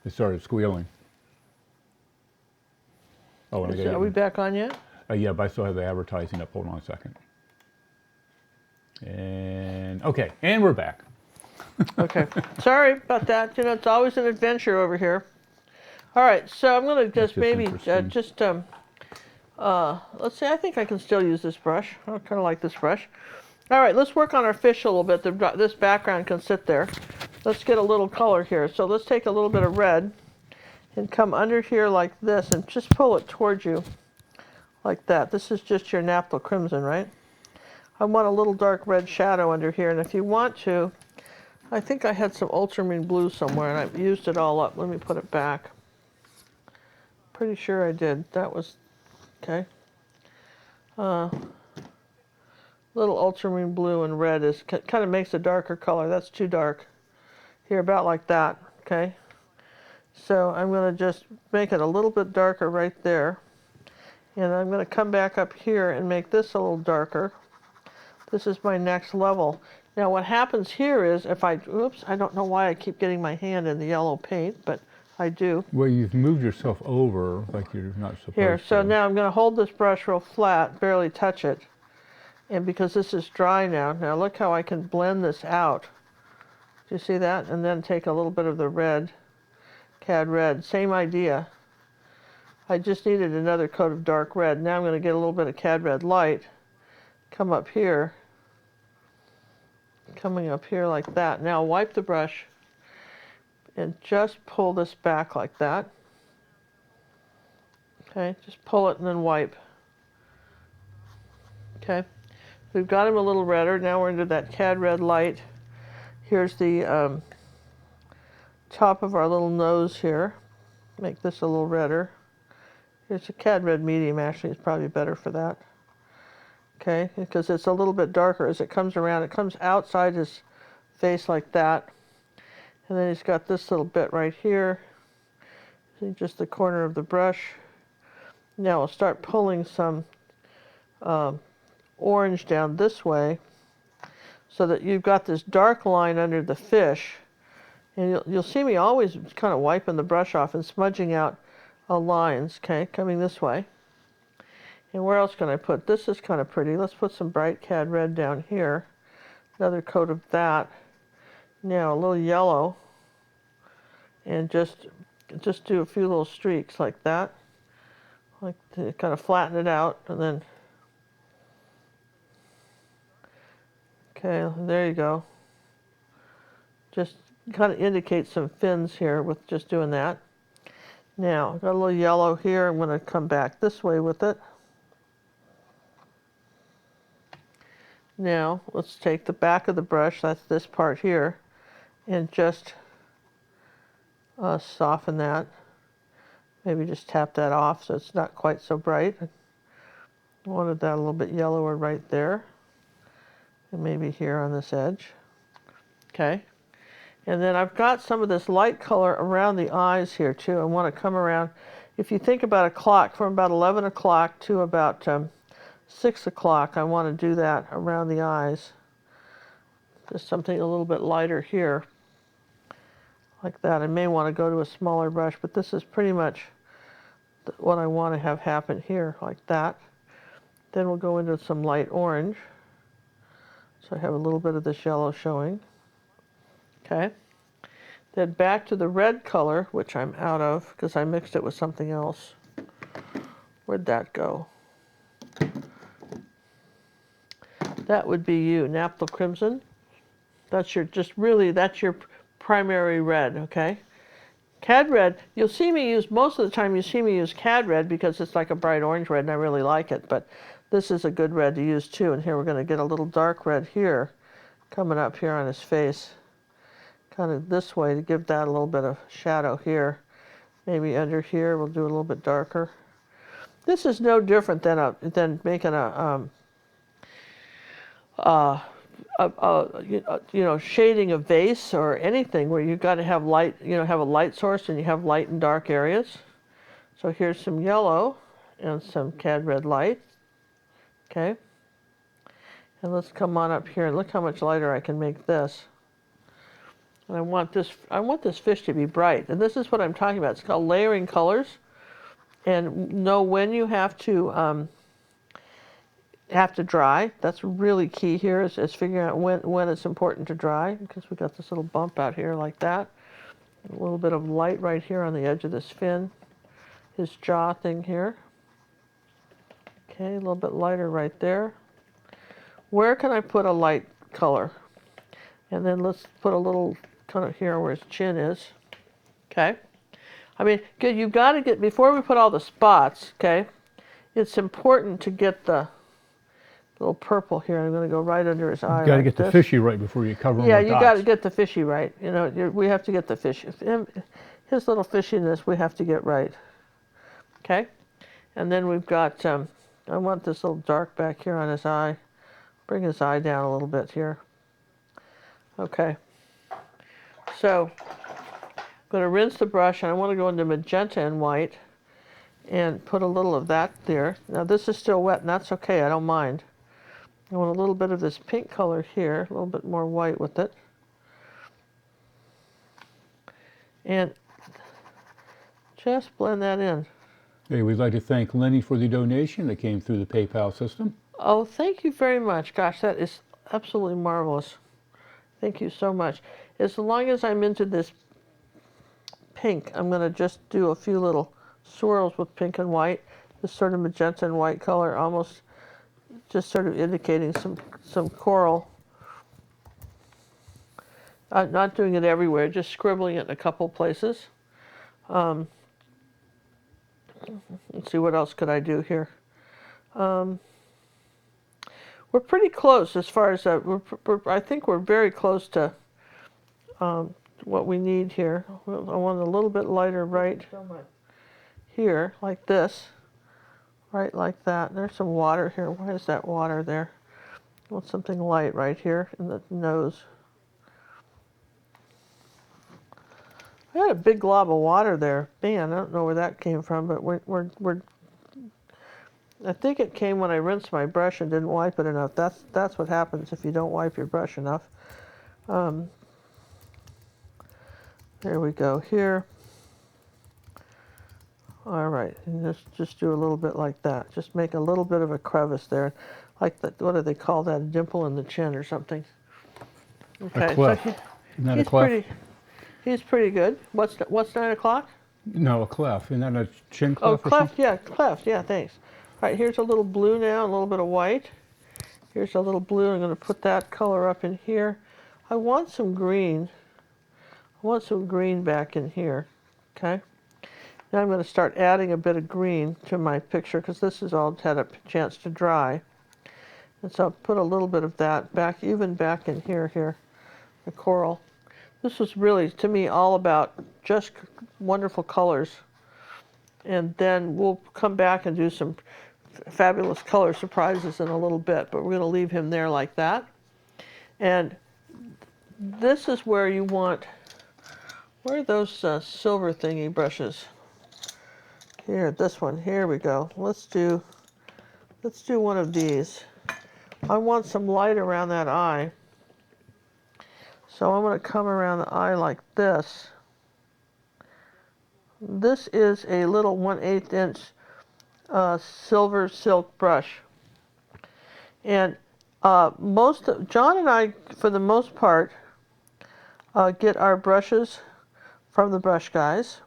It started squealing. Oh, and Are we back on yet? yeah, but I still have the advertising up. Hold on a second. And okay, and we're back. Okay. Sorry about that. It's always an adventure over here. All right, so I'm going to just maybe let's see, I think I can still use this brush. I kind of like this brush. All right, let's work on our fish a little bit. This background can sit there. Let's get a little color here. So let's take a little bit of red and come under here like this and just pull it towards you like that. This is just your naphtha crimson, right? I want a little dark red shadow under here, and if you want to, I think I had some ultramarine blue somewhere and I used it all up. Let me put it back. Pretty sure I did. That was okay? Little ultramarine blue and red is kind of makes a darker color. That's too dark. Here, about like that, okay? So I'm going to just make it a little bit darker right there. And I'm going to come back up here and make this a little darker. This is my next level. Now what happens here is if I, oops, I don't know why I keep getting my hand in the yellow paint, but I do. Well, you've moved yourself over like you're not supposed to. Here, so now I'm going to hold this brush real flat, barely touch it. And because this is dry now look how I can blend this out. Do you see that? And then take a little bit of the red, Cad red, same idea. I just needed another coat of dark red. Now I'm going to get a little bit of Cad red light, come up here, coming up here like that. Now wipe the brush and just pull this back like that. Okay, just pull it and then wipe. Okay, we've got him a little redder. Now we're into that Cad red light. Here's the top of our little nose here. Make this a little redder. Here's a Cad red medium, actually, it's probably better for that. Okay, because it's a little bit darker as it comes around. It comes outside his face like that. And then he's got this little bit right here. See, just the corner of the brush. Now we'll start pulling some orange down this way so that you've got this dark line under the fish. And you'll see me always kind of wiping the brush off and smudging out lines, okay, coming this way. And where else can I put? This is kind of pretty. Let's put some bright Cad red down here. Another coat of that. Now a little yellow. And just do a few little streaks like that. Like to kind of flatten it out and then. Okay, there you go. Just kind of indicate some fins here with just doing that. Now, I've got a little yellow here. I'm going to come back this way with it. Now, let's take the back of the brush, that's this part here, and just soften that. Maybe just tap that off so it's not quite so bright. I wanted that a little bit yellower right there. And maybe here on this edge. Okay. And then I've got some of this light color around the eyes here too. I want to come around. If you think about a clock, from about 11 o'clock to about 6 o'clock, I want to do that around the eyes. Just something a little bit lighter here. Like that. I may want to go to a smaller brush, but this is pretty much what I want to have happen here, like that. Then we'll go into some light orange. So I have a little bit of this yellow showing. Okay. Then back to the red color, which I'm out of because I mixed it with something else. Where'd that go? That would be you, Naphtha Crimson. That's your, that's your primary red, okay? Cad red, you'll see me use, most of the time you see me use Cad red because it's like a bright orange red and I really like it, but this is a good red to use too. And here we're going to get a little dark red here, coming up here on his face. Kind of this way to give that a little bit of shadow here. Maybe under here we'll do a little bit darker. This is no different than making shading a vase or anything where you've got to have light, have a light source and you have light and dark areas. So here's some yellow and some Cad red light. Okay. And let's come on up here and look how much lighter I can make this. And I want this fish to be bright. And this is what I'm talking about. It's called layering colors. And know when you have to dry. That's really key here is figuring out when it's important to dry, because we got this little bump out here like that. A little bit of light right here on the edge of this fin. His jaw thing here. Okay, a little bit lighter right there. Where can I put a light color? And then let's put a little kind of here where his chin is. Okay. I mean, good. You've got to get, before we put all the spots, okay, it's important to get the little purple here. I'm going to go right under his eye. You've got to get the fishy right before you cover him yeah, with you dots. got to get the fishy right. We have to get the fish. His little fishiness we have to get right. Okay? And then we've got, I want this little dark back here on his eye. Bring his eye down a little bit here. Okay. So I'm going to rinse the brush, and I want to go into magenta and white and put a little of that there. Now this is still wet, and that's okay, I don't mind. I want a little bit of this pink color here, a little bit more white with it. And just blend that in. Hey, we'd like to thank Lenny for the donation that came through the PayPal system. Oh, thank you very much. Gosh, that is absolutely marvelous. Thank you so much. As long as I'm into this pink, I'm going to just do a few little swirls with pink and white. This sort of magenta and white color, almost just sort of indicating some coral. I'm not doing it everywhere, just scribbling it in a couple places. Let's see, what else could I do here? We're pretty close as far as, I think we're very close to what we need here. I want a little bit lighter right here, like this. Right like that. There's some water here. Why is that water there? I want something light right here in the nose. I had a big glob of water there. Man, I don't know where that came from, but I think it came when I rinsed my brush and didn't wipe it enough. That's what happens if you don't wipe your brush enough. There we go here. All right, and just do a little bit like that. Just make a little bit of a crevice there, like the, what do they call that? A dimple in the chin or something. Okay, A cleft. so Isn't that a cleft? He's pretty good. What's 9 o'clock? No, a cleft. Isn't that a chin Oh, cleft? cleft, yeah, cleft, yeah, thanks. All right, here's a little blue now, a little bit of white. Here's a little blue. I'm going to put that color up in here. I want some green. I want some green back in here, okay? Now I'm going to start adding a bit of green to my picture because this has all had a chance to dry. And so I'll put a little bit of that back, even back in here, the coral. This was really, to me, all about just wonderful colors. And then we'll come back and do some fabulous color surprises in a little bit, but we're going to leave him there like that. And this is where you want, where are those silver thingy brushes? Here, this one, here we go. Let's do one of these. I want some light around that eye. So I'm going to come around the eye like this. This is a little 1/8 inch silver silk brush. And John and I, for the most part, get our brushes from the brush guys.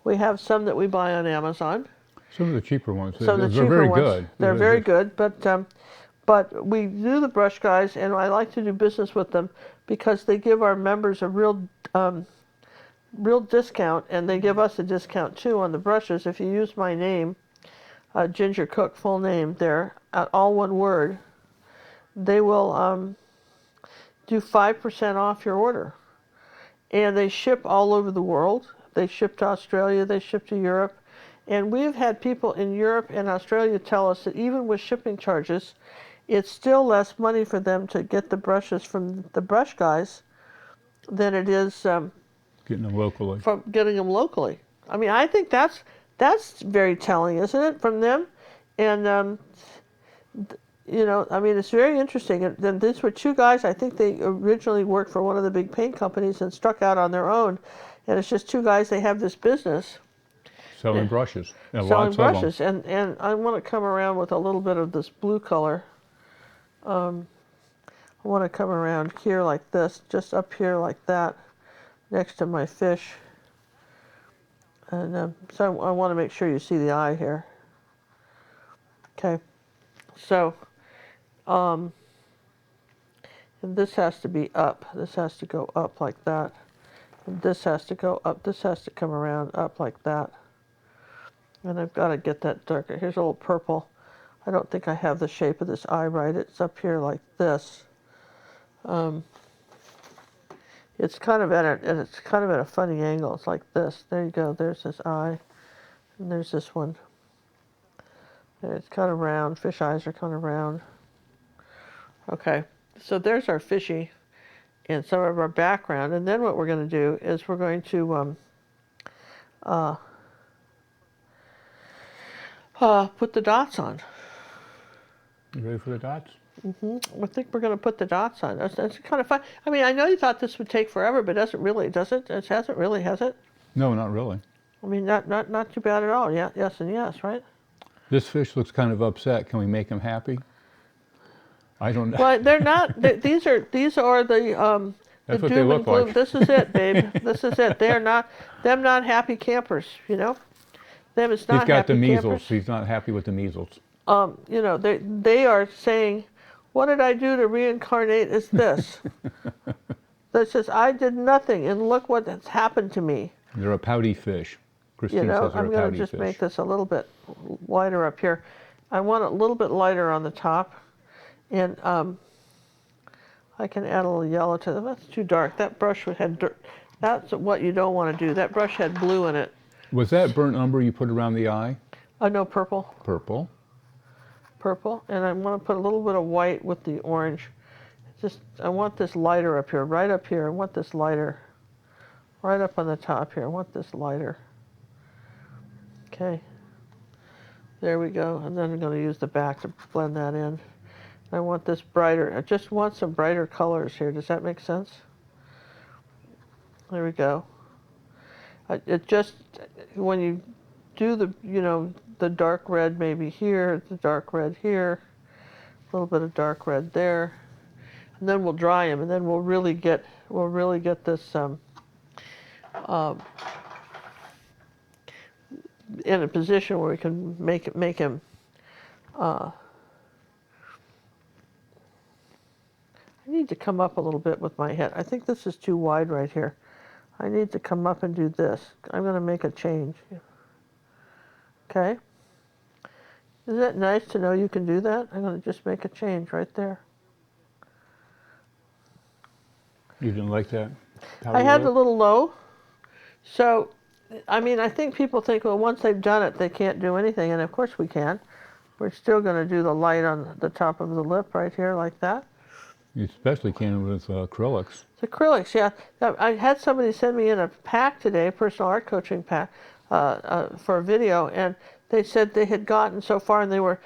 We have some that we buy on Amazon. Some of the cheaper ones. Some of the cheaper very ones. good. They're very good, but we do the brush guys, and I like to do business with them because they give our members a real discount, and they give us a discount too on the brushes. If you use my name, Ginger Cook, full name there, all one word, they will do 5% off your order. And they ship all over the world. They ship to Australia, they ship to Europe. And we've had people in Europe and Australia tell us that even with shipping charges, it's still less money for them to get the brushes from the brush guys than it is getting them locally. From getting them locally. I mean, I think that's very telling, isn't it, from them? And you know, I mean, it's very interesting. And these were two guys. I think they originally worked for one of the big paint companies and struck out on their own. And it's just two guys. They have this business. Selling brushes. Selling brushes. And I want to come around with a little bit of this blue color. I want to come around here like this, just up here like that, next to my fish. And so I want to make sure you see the eye here. Okay. So, and this has to be up. This has to go up like that. And this has to go up. This has to come around up like that. And I've got to get that darker. Here's a little purple. I don't think I have the shape of this eye right. It's up here like this. It's kind of at a funny angle. It's like this. There you go. There's this eye, and there's this one. It's kind of round. Fish eyes are kind of round. Okay, so there's our fishy and some of our background. And then what we're going to do is we're going to put the dots on. You ready for the dots? I think we're going to put the dots on. That's kind of fun. I mean, I know you thought this would take forever, but it doesn't really, does it? It hasn't really, has it? No, not really. I mean, not too bad at all. Yeah, yes and yes, right? This fish looks kind of upset. Can we make him happy? I don't know. Well, they're not. These are the That's what they doom and look gloom. like. This is it, babe. This is it. They are not not happy campers. You know, them is not He's got happy the measles. campers. He's not happy with the measles. You know, they are saying, what did I do to reincarnate as this? That says I did nothing, and look what has happened to me. They're a pouty fish. Christine You know, says they're I'm a going pouty to just fish. make this a little bit lighter up here. I want it a little bit lighter on the top, and I can add a little yellow to them. That's too dark. That brush had dirt. That's what you don't want to do. That brush had blue in it. Was that burnt umber you put around the eye? No, purple. Purple. Purple, and I want to put a little bit of white with the orange. Just, I want this lighter up here, right up here. I want this lighter. Right up on the top here. I want this lighter. Okay. There we go. And then I'm going to use the back to blend that in. I want this brighter. I just want some brighter colors here. Does that make sense? There we go. It just, when you do the, you know, the dark red maybe here, the dark red here, a little bit of dark red there, and then we'll dry them, and then we'll really get this in a position where we can make him. I need to come up a little bit with my head. I think this is too wide right here. I need to come up and do this. I'm going to make a change. Okay? Isn't that nice to know you can do that? I'm going to just make a change right there. You didn't like that? I had it a little low. So, I mean, I think people think, well, once they've done it, they can't do anything. And of course we can. We're still going to do the light on the top of the lip right here like that. You especially can with acrylics. It's acrylics, yeah. I had somebody send me in a pack today, a personal art coaching pack, for a video, and they said they had gotten so far, and they were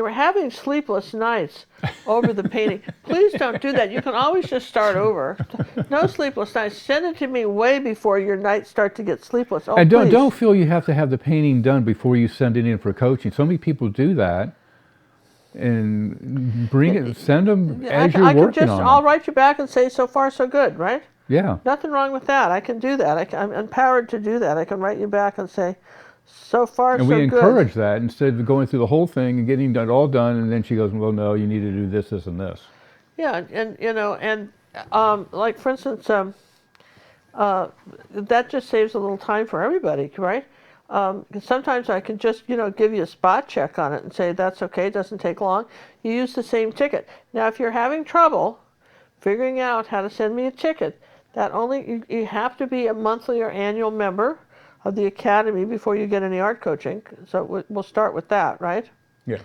having sleepless nights over the painting. Please don't do that. You can always just start over. No sleepless nights. Send it to me way before your nights start to get sleepless. Oh, And please. don't feel you have to have the painting done before you send it in for coaching. So many people do that. And bring it, send them as you're working on it. I'll write you back and say, so far so good, right? Yeah. Nothing wrong with that. I can do that. I'm empowered to do that. I can write you back and say, so far so good. And we encourage that instead of going through the whole thing and getting it all done, and then she goes, well, no, you need to do this, this, and this. Yeah, and you know, and like for instance, that just saves a little time for everybody, right? Sometimes I can just, you know, give you a spot check on it and say, that's okay, it doesn't take long. You use the same ticket. Now, if you're having trouble figuring out how to send me a ticket, you have to be a monthly or annual member of the Academy before you get any art coaching. So we'll start with that, right? Yeah.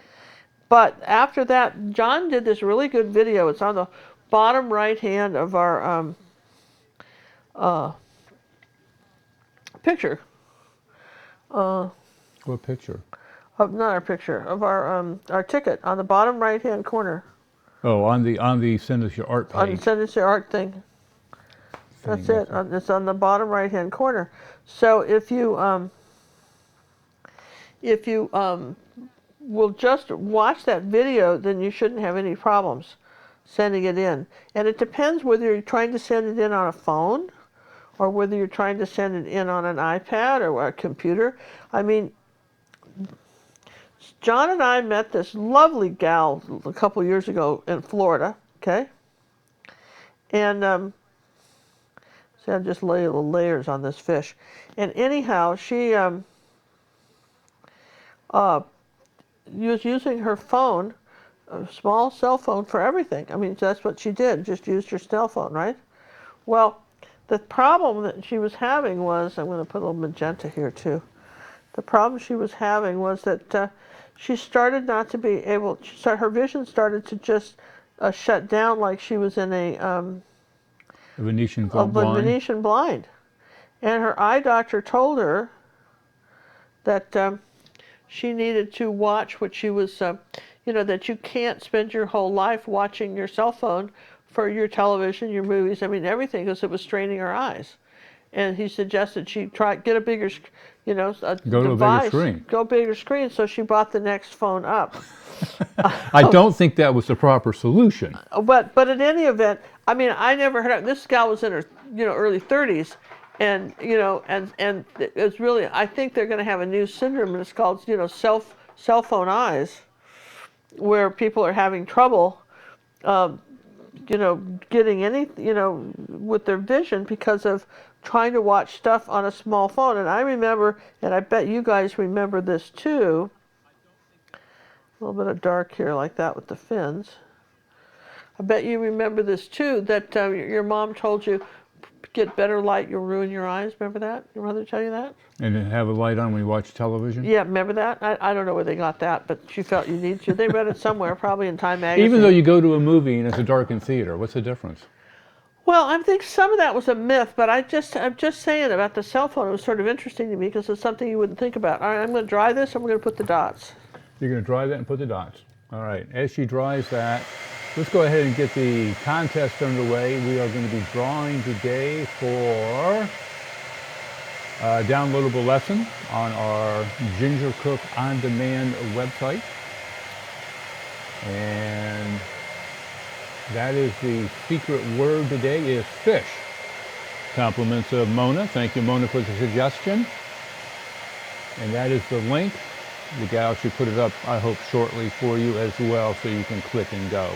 But after that, John did this really good video. It's on the bottom right hand of our picture. What picture? Not our picture, of our ticket on the bottom right hand corner. Oh, on the send us your art page. On the send us your art thing. That's it. It's on the bottom right hand corner. So if you will just watch that video, then you shouldn't have any problems sending it in. And it depends whether you're trying to send it in on a phone or whether you're trying to send it in on an iPad or a computer. I mean, John and I met this lovely gal a couple years ago in Florida, okay? And see, I just lay little layers on this fish. And anyhow, she was using her phone, a small cell phone, for everything. I mean, that's what she did, just used her cell phone, right? Well, the problem that she was having was, I'm going to put a little magenta here too. The problem she was having was that she started not to be able, her vision started to just shut down like she was in a Venetian blind. blind. Blind. And her eye doctor told her that she needed to watch what she was, you know, that you can't spend your whole life watching your cell phone for your television, your movies, I mean everything, because it was straining her eyes. And he suggested she try get a bigger, you know, Go to a bigger screen. Go bigger screen. So she bought the next phone up. I don't think that was the proper solution. But in any event, I mean, I never heard of this gal was in her, you know, early 30s, and you know, and it's really, I think they're going to have a new syndrome, and it's called, you know, cell phone eyes, where people are having trouble, you know, getting any, you know, with their vision because of trying to watch stuff on a small phone. And I remember, and I bet you guys remember this too. A little bit of dark here like that with the fins. I bet you remember this too, that your mom told you, get better light, you'll ruin your eyes. Remember that? Your mother tell you that? And then have a light on when you watch television? Yeah, remember that? I don't know where they got that, but she felt you need to. They read it somewhere, probably in Time magazine. Even though you go to a movie and it's a darkened theater, what's the difference? Well, I think some of that was a myth, but I'm just saying about the cell phone. It was sort of interesting to me because it's something you wouldn't think about. All right, I'm going to dry this and we're going to put the dots. You're going to dry that and put the dots. All right, as she dries that, let's go ahead and get the contest underway. We are going to be drawing today for a downloadable lesson on our Ginger Cook On Demand website. And that is the secret word today is fish. Compliments of Mona. Thank you, Mona, for the suggestion. And that is the link. The gal should put it up, I hope, shortly for you as well, so you can click and go.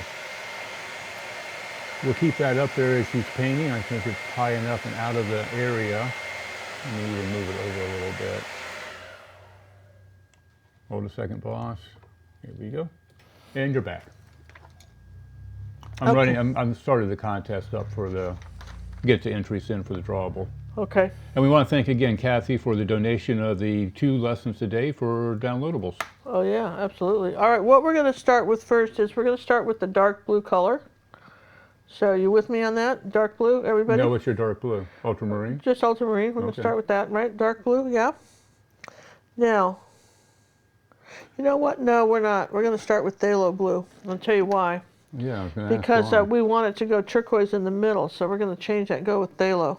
We'll keep that up there as she's painting. I think it's high enough and out of the area. Let me move it over a little bit. Hold a second, boss. Here we go. And you're back. I'm started the contest up for the, get the entries in for the drawable. Okay. And we want to thank again Kathy for the donation of the 2 lessons today for downloadables. Oh yeah, absolutely. All right, what we're going to start with first is we're going to start with the dark blue color. So you with me on that? Dark blue, everybody? No, what's your dark blue? Ultramarine? Just ultramarine. We're going to start with that, right? Dark blue, yeah. Now, you know what? No, we're not. We're going to start with phthalo blue. I'll tell you why. Yeah, I was going to ask Because why. we want it to go turquoise in the middle, so we're going to change that, go with phthalo.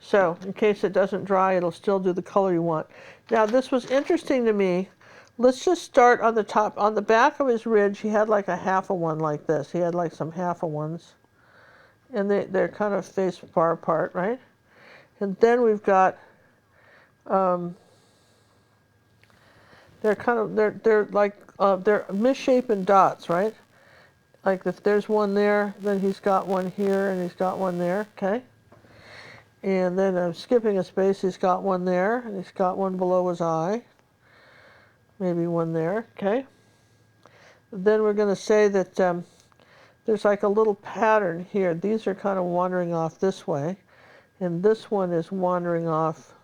So in case it doesn't dry, it'll still do the color you want. Now this was interesting to me. Let's just start on the top. On the back of his ridge, he had like a half of one like this. He had like some half of ones. And they're kind of face far apart, right? And then we've got, they're misshapen dots, right? Like if there's one there, then he's got one here and he's got one there, okay? And then I'm skipping a space, he's got one there, and he's got one below his eye. Maybe one there, okay? Then we're going to say that there's like a little pattern here. These are kind of wandering off this way, and this one is wandering off.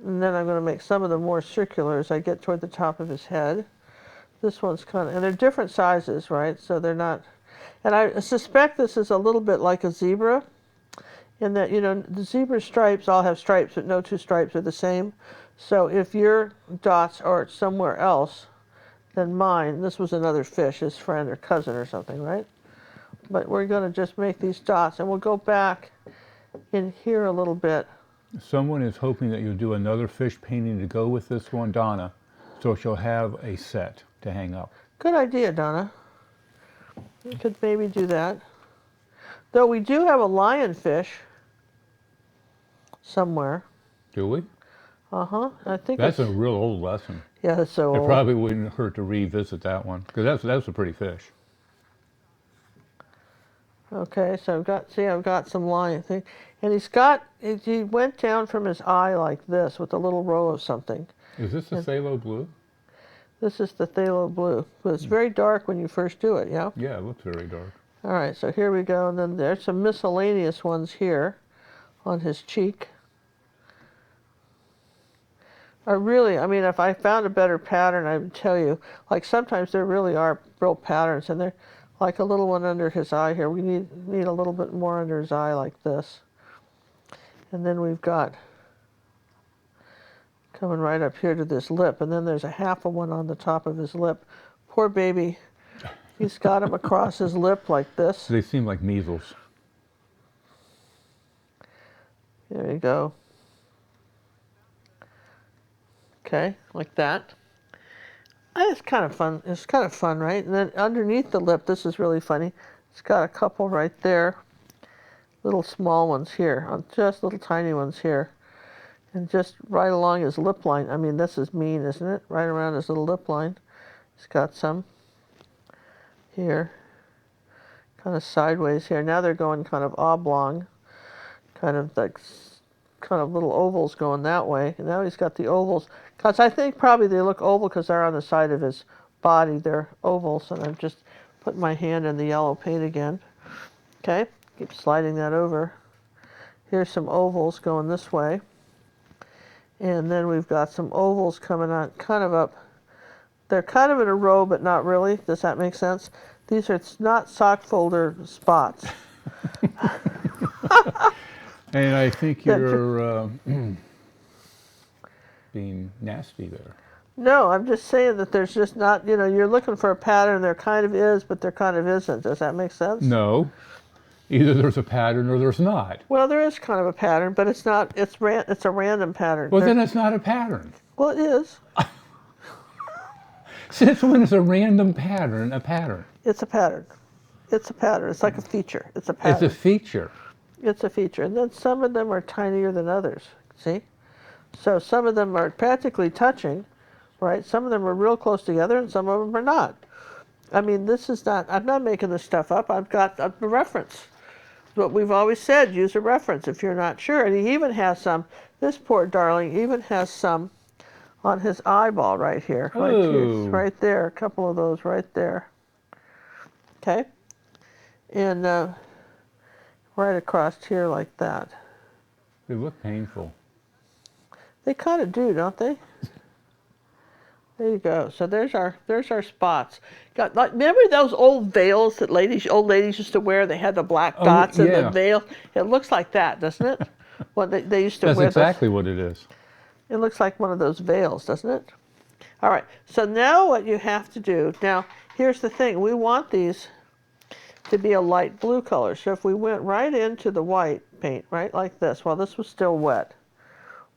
And then I'm going to make some of them more circular as I get toward the top of his head. This one's kind of, and they're different sizes, right? So they're not, and I suspect this is a little bit like a zebra. In that, you know, the zebra stripes all have stripes, but no 2 stripes are the same. So if your dots are somewhere else than mine, this was another fish, his friend or cousin or something, right? But we're going to just make these dots, and we'll go back in here a little bit. Someone is hoping that you'll do another fish painting to go with this one, Donna, so she'll have a set to hang up. Good idea, Donna. You could maybe do that. Though we do have a lionfish somewhere. Do we? Uh-huh. I think That's a real old lesson. Yeah, that's so It old. probably wouldn't hurt to revisit that one, because that's a pretty fish. Okay, so I've got some lion thing. And he went down from his eye like this with a little row of something. Is this the phthalo blue? This is the phthalo blue. But it's very dark when you first do it, yeah? Yeah, it looks very dark. All right, so here we go. And then there's some miscellaneous ones here on his cheek. I mean, if I found a better pattern, I would tell you. Like sometimes there really are real patterns, and they're like a little one under his eye here. We need a little bit more under his eye like this. And then we've got coming right up here to this lip, and then there's a half of one on the top of his lip. Poor baby, he's got him across his lip like this. They seem like measles. There you go. Okay, like that. It's kind of fun. It's kind of fun, right? And then underneath the lip, this is really funny. It's got a couple right there. Little small ones here, just little tiny ones here. And just right along his lip line. I mean, this is mean, isn't it? Right around his little lip line. He's got some here. Kind of sideways here. Now they're going kind of oblong. Kind of little ovals going that way. And now he's got the ovals. Because I think probably they look oval because they're on the side of his body. They're ovals. And I've just put my hand in the yellow paint again. Okay, keep sliding that over. Here's some ovals going this way. And then we've got some ovals coming on kind of up. They're kind of in a row, but not really. Does that make sense? These are not sock folder spots. And I think you're being nasty there. No, I'm just saying that there's just not, you're looking for a pattern. There kind of is, but there kind of isn't. Does that make sense? No. Either there's a pattern or there's not. Well, there is kind of a pattern, but it's not, it's a random pattern. Well, then it's not a pattern. Well, it is. Since when is a random pattern a pattern? It's a pattern. It's a pattern. It's like a feature. It's a pattern. It's a feature. It's a feature. And then some of them are tinier than others. See? So some of them are practically touching, right? Some of them are real close together and some of them are not. I mean, this is not, I'm not making this stuff up. I've got a reference. What we've always said, use a reference if you're not sure. And he even has some, this poor darling even has some on his eyeball right here. Right there, a couple of those right there. Okay? And right across here like that. They look painful. They kind of do, don't they? There you go. So there's our spots. Remember those old veils that old ladies used to wear? They had the black dots in the veil. It looks like that, doesn't it? What they used to wear. That's exactly what it is. It looks like one of those veils, doesn't it? All right. So now what you have to do. Now here's the thing. We want these to be a light blue color. So if we went right into the white paint, right like this, while this was still wet,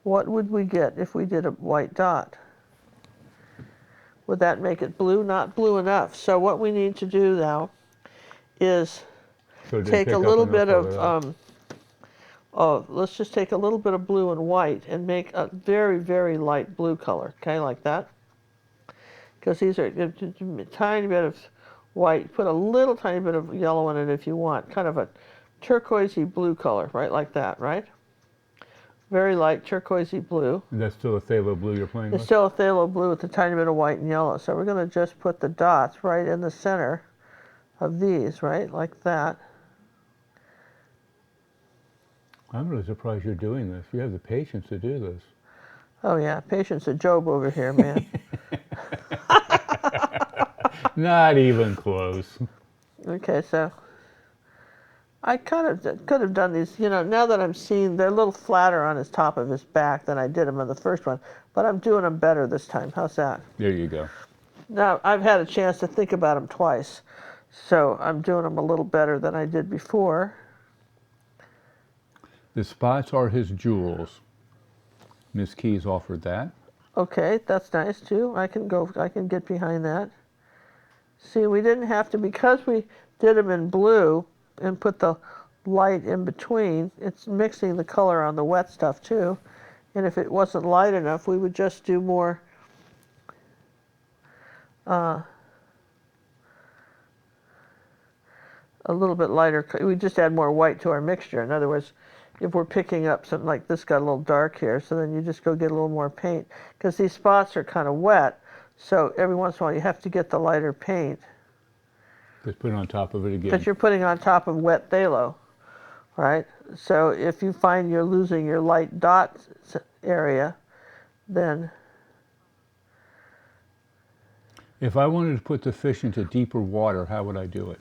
what would we get if we did a white dot? Would that make it blue? Not blue enough. So what we need to do now is take a little bit of, let's just take a little bit of blue and white and make a very, very light blue color, okay, like that. Because these are a tiny bit of white. Put a little tiny bit of yellow in it if you want. Kind of a turquoisey blue color, right, like that, right? Very light turquoisey blue. That's still a phthalo blue you're playing with? It's still a phthalo blue with a tiny bit of white and yellow. So we're going to just put the dots right in the center of these, right, like that. I'm really surprised you're doing this. You have the patience to do this. Oh yeah, patience of Job over here, man. Not even close. Okay, so I kind of could have done these, now that I'm seeing, they're a little flatter on his top of his back than I did them on the first one, but I'm doing them better this time. How's that? There you go. Now, I've had a chance to think about them twice, so I'm doing them a little better than I did before. The spots are his jewels. Miss Keys offered that. Okay, that's nice too. I can get behind that. See, we didn't have to, because we did them in blue and put the light in between, it's mixing the color on the wet stuff too. And if it wasn't light enough, we would just do more a little bit lighter. We just add more white to our mixture. In other words, if we're picking up something like this got a little dark here, so then you just go get a little more paint. Because these spots are kind of wet, so every once in a while you have to get the lighter paint. Just put it on top of it again. That you're putting on top of wet phthalo, right? So if you find you're losing your light dot area, then If I wanted to put the fish into deeper water, how would I do it?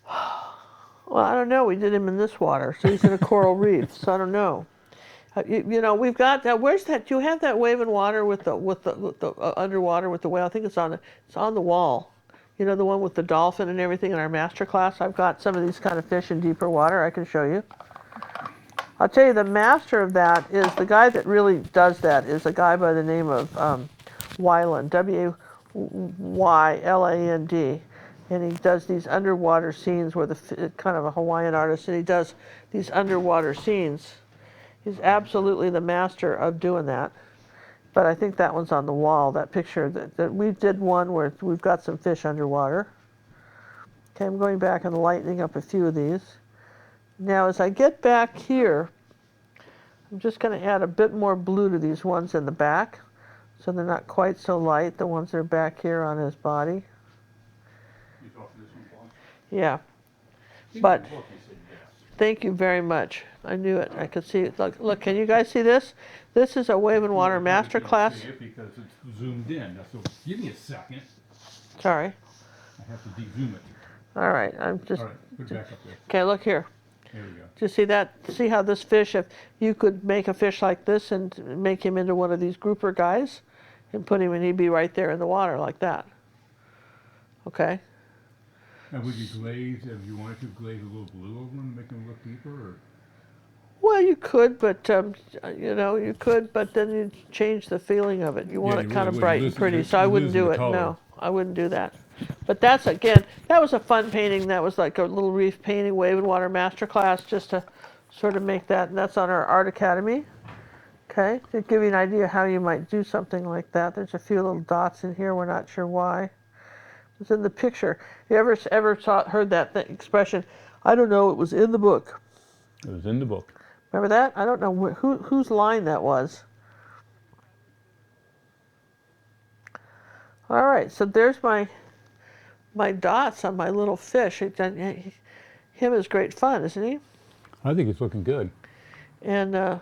Well, I don't know. We did him in this water, so he's in a coral reef. So I don't know. You know, we've got that. Where's that? Do you have that wave in water with the underwater with the whale? I think it's on the wall. You know, the one with the dolphin and everything in our master class. I've got some of these kind of fish in deeper water. I can show you. I'll tell you, the master of that is the guy that really does that is a guy by the name of Wyland, Wyland, and he does these underwater scenes where kind of a Hawaiian artist, and he does these underwater scenes. He's absolutely the master of doing that. But I think that one's on the wall, that picture. That we did one where we've got some fish underwater. Okay, I'm going back and lightening up a few of these. Now, as I get back here, I'm just going to add a bit more blue to these ones in the back, so they're not quite so light, the ones that are back here on his body. You talked to this one, Paul? Yeah. But thank you very much. I knew it. I could see it. Look, can you guys see this? This is a Wave and Water master class. See it because it's zoomed in. So give me a second. Sorry. I have to de-zoom it. All right. I'm just. All right, put it back up there. Okay, look here. There we go. Do you see that? See how this fish, if you could make a fish like this and make him into one of these grouper guys and put him, and he'd be right there in the water like that. Okay? Now, would you glaze, if you wanted to, glaze a little blue over them to make them look deeper? Or? Well, you could, but, you know, you could, but then you change the feeling of it. You want it kind of bright and pretty, so I wouldn't do it. No, I wouldn't do that. But that's, again, that was a fun painting. That was like a little reef painting, Wave and Water Masterclass, just to sort of make that. And that's on our Art Academy. Okay, to give you an idea how you might do something like that. There's a few little dots in here. We're not sure why. It's in the picture. You ever heard that expression? I don't know. It was in the book. It was in the book. Remember that? I don't know whose line that was. All right, so there's my dots on my little fish. Him is great fun, isn't he? I think it's looking good. And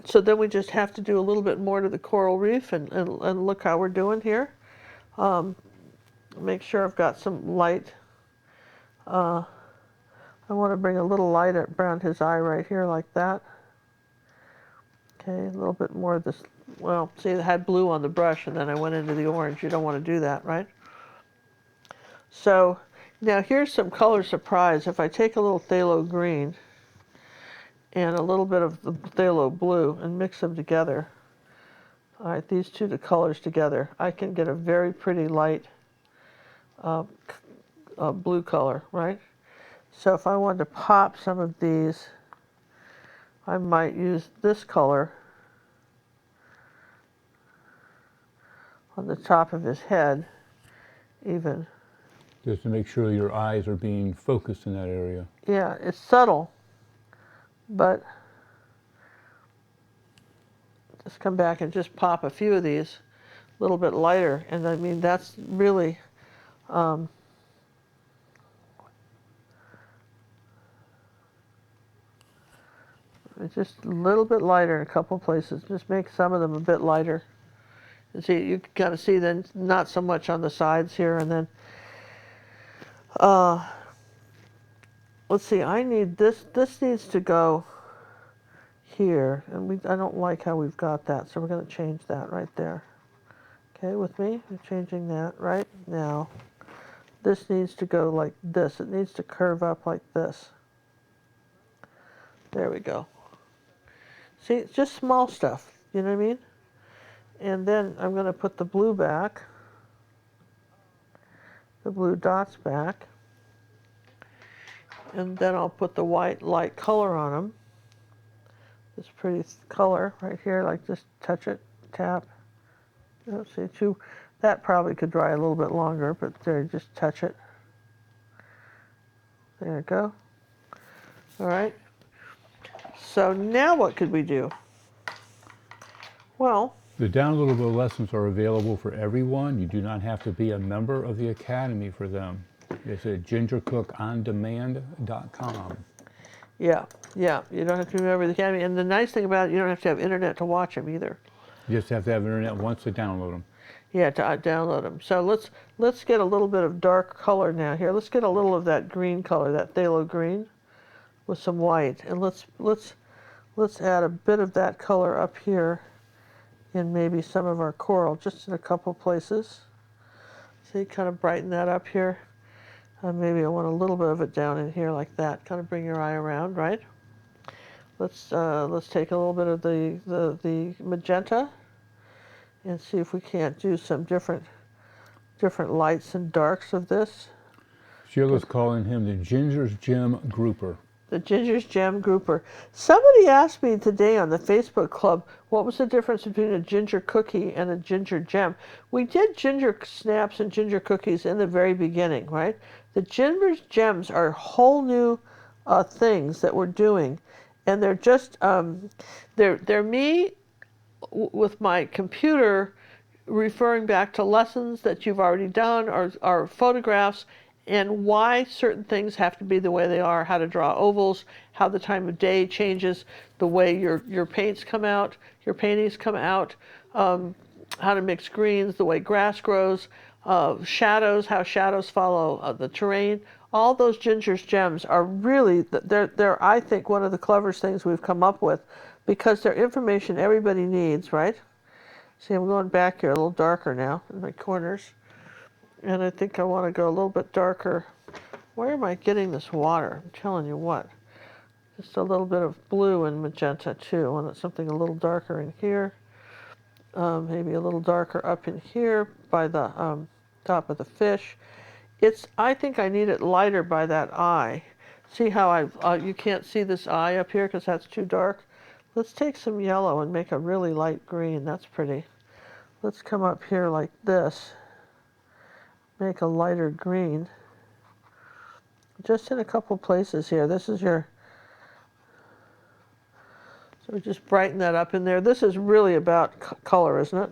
so then we just have to do a little bit more to the coral reef and look how we're doing here. Make sure I've got some light. I want to bring a little light around his eye right here like that. Okay, a little bit more of this. Well, see, it had blue on the brush, and then I went into the orange. You don't want to do that, right? So now here's some color surprise. If I take a little phthalo green and a little bit of the phthalo blue and mix them together, all right, these two colors together, I can get a very pretty light blue color, right? So if I wanted to pop some of these, I might use this color on the top of his head, even. Just to make sure your eyes are being focused in that area. Yeah, it's subtle, but just come back and just pop a few of these a little bit lighter. And I mean, that's really, it's just a little bit lighter in a couple of places. Just make some of them a bit lighter. And see, you can kind of see then not so much on the sides here. And then, let's see, I need this needs to go here. And I don't like how we've got that, so we're going to change that right there. Okay, with me? I'm changing that right now. This needs to go like this. It needs to curve up like this. There we go. See, it's just small stuff, you know what I mean? And then I'm going to put the blue back, the blue dots back, and then I'll put the white light color on them. This pretty color right here, like just touch it, tap. You know, see, that probably could dry a little bit longer, but there, just touch it. There you go. All right. So now what could we do? Well, the downloadable lessons are available for everyone. You do not have to be a member of the Academy for them. It's at gingercookondemand.com. Yeah. You don't have to be a member of the Academy. And the nice thing about it, you don't have to have internet to watch them either. You just have to have internet once to download them. Yeah, to download them. So let's get a little bit of dark color now here. Let's get a little of that green color, that phthalo green, with some white, and let's add a bit of that color up here in maybe some of our coral, just in a couple places. See, kind of brighten that up here. Maybe I want a little bit of it down in here like that. Kind of bring your eye around, right? Let's take a little bit of the magenta and see if we can't do some different lights and darks of this. Sheila's calling him the Ginger's Gem Grouper. The Ginger's Gem Grouper. Somebody asked me today on the Facebook club what was the difference between a ginger cookie and a ginger gem. We did ginger snaps and ginger cookies in the very beginning, right? The Ginger's Gems are whole new things that we're doing, and they're just they're me with my computer referring back to lessons that you've already done, or photographs, and why certain things have to be the way they are, how to draw ovals, how the time of day changes, the way your paints come out, your paintings come out, how to mix greens, the way grass grows, shadows, how shadows follow the terrain. All those Ginger's Gems are really, they're I think one of the cleverest things we've come up with, because they're information everybody needs, right? See, I'm going back here a little darker now in my corners. And I think I want to go a little bit darker. Where am I getting this water? I'm telling you what. Just a little bit of blue and magenta too. I want something a little darker in here. Maybe a little darker up in here by the top of the fish. I think I need it lighter by that eye. See how you can't see this eye up here because that's too dark? Let's take some yellow and make a really light green. That's pretty. Let's come up here like this. Make a lighter green. Just in a couple places here. This is your... So we just brighten that up in there. This is really about color, isn't it?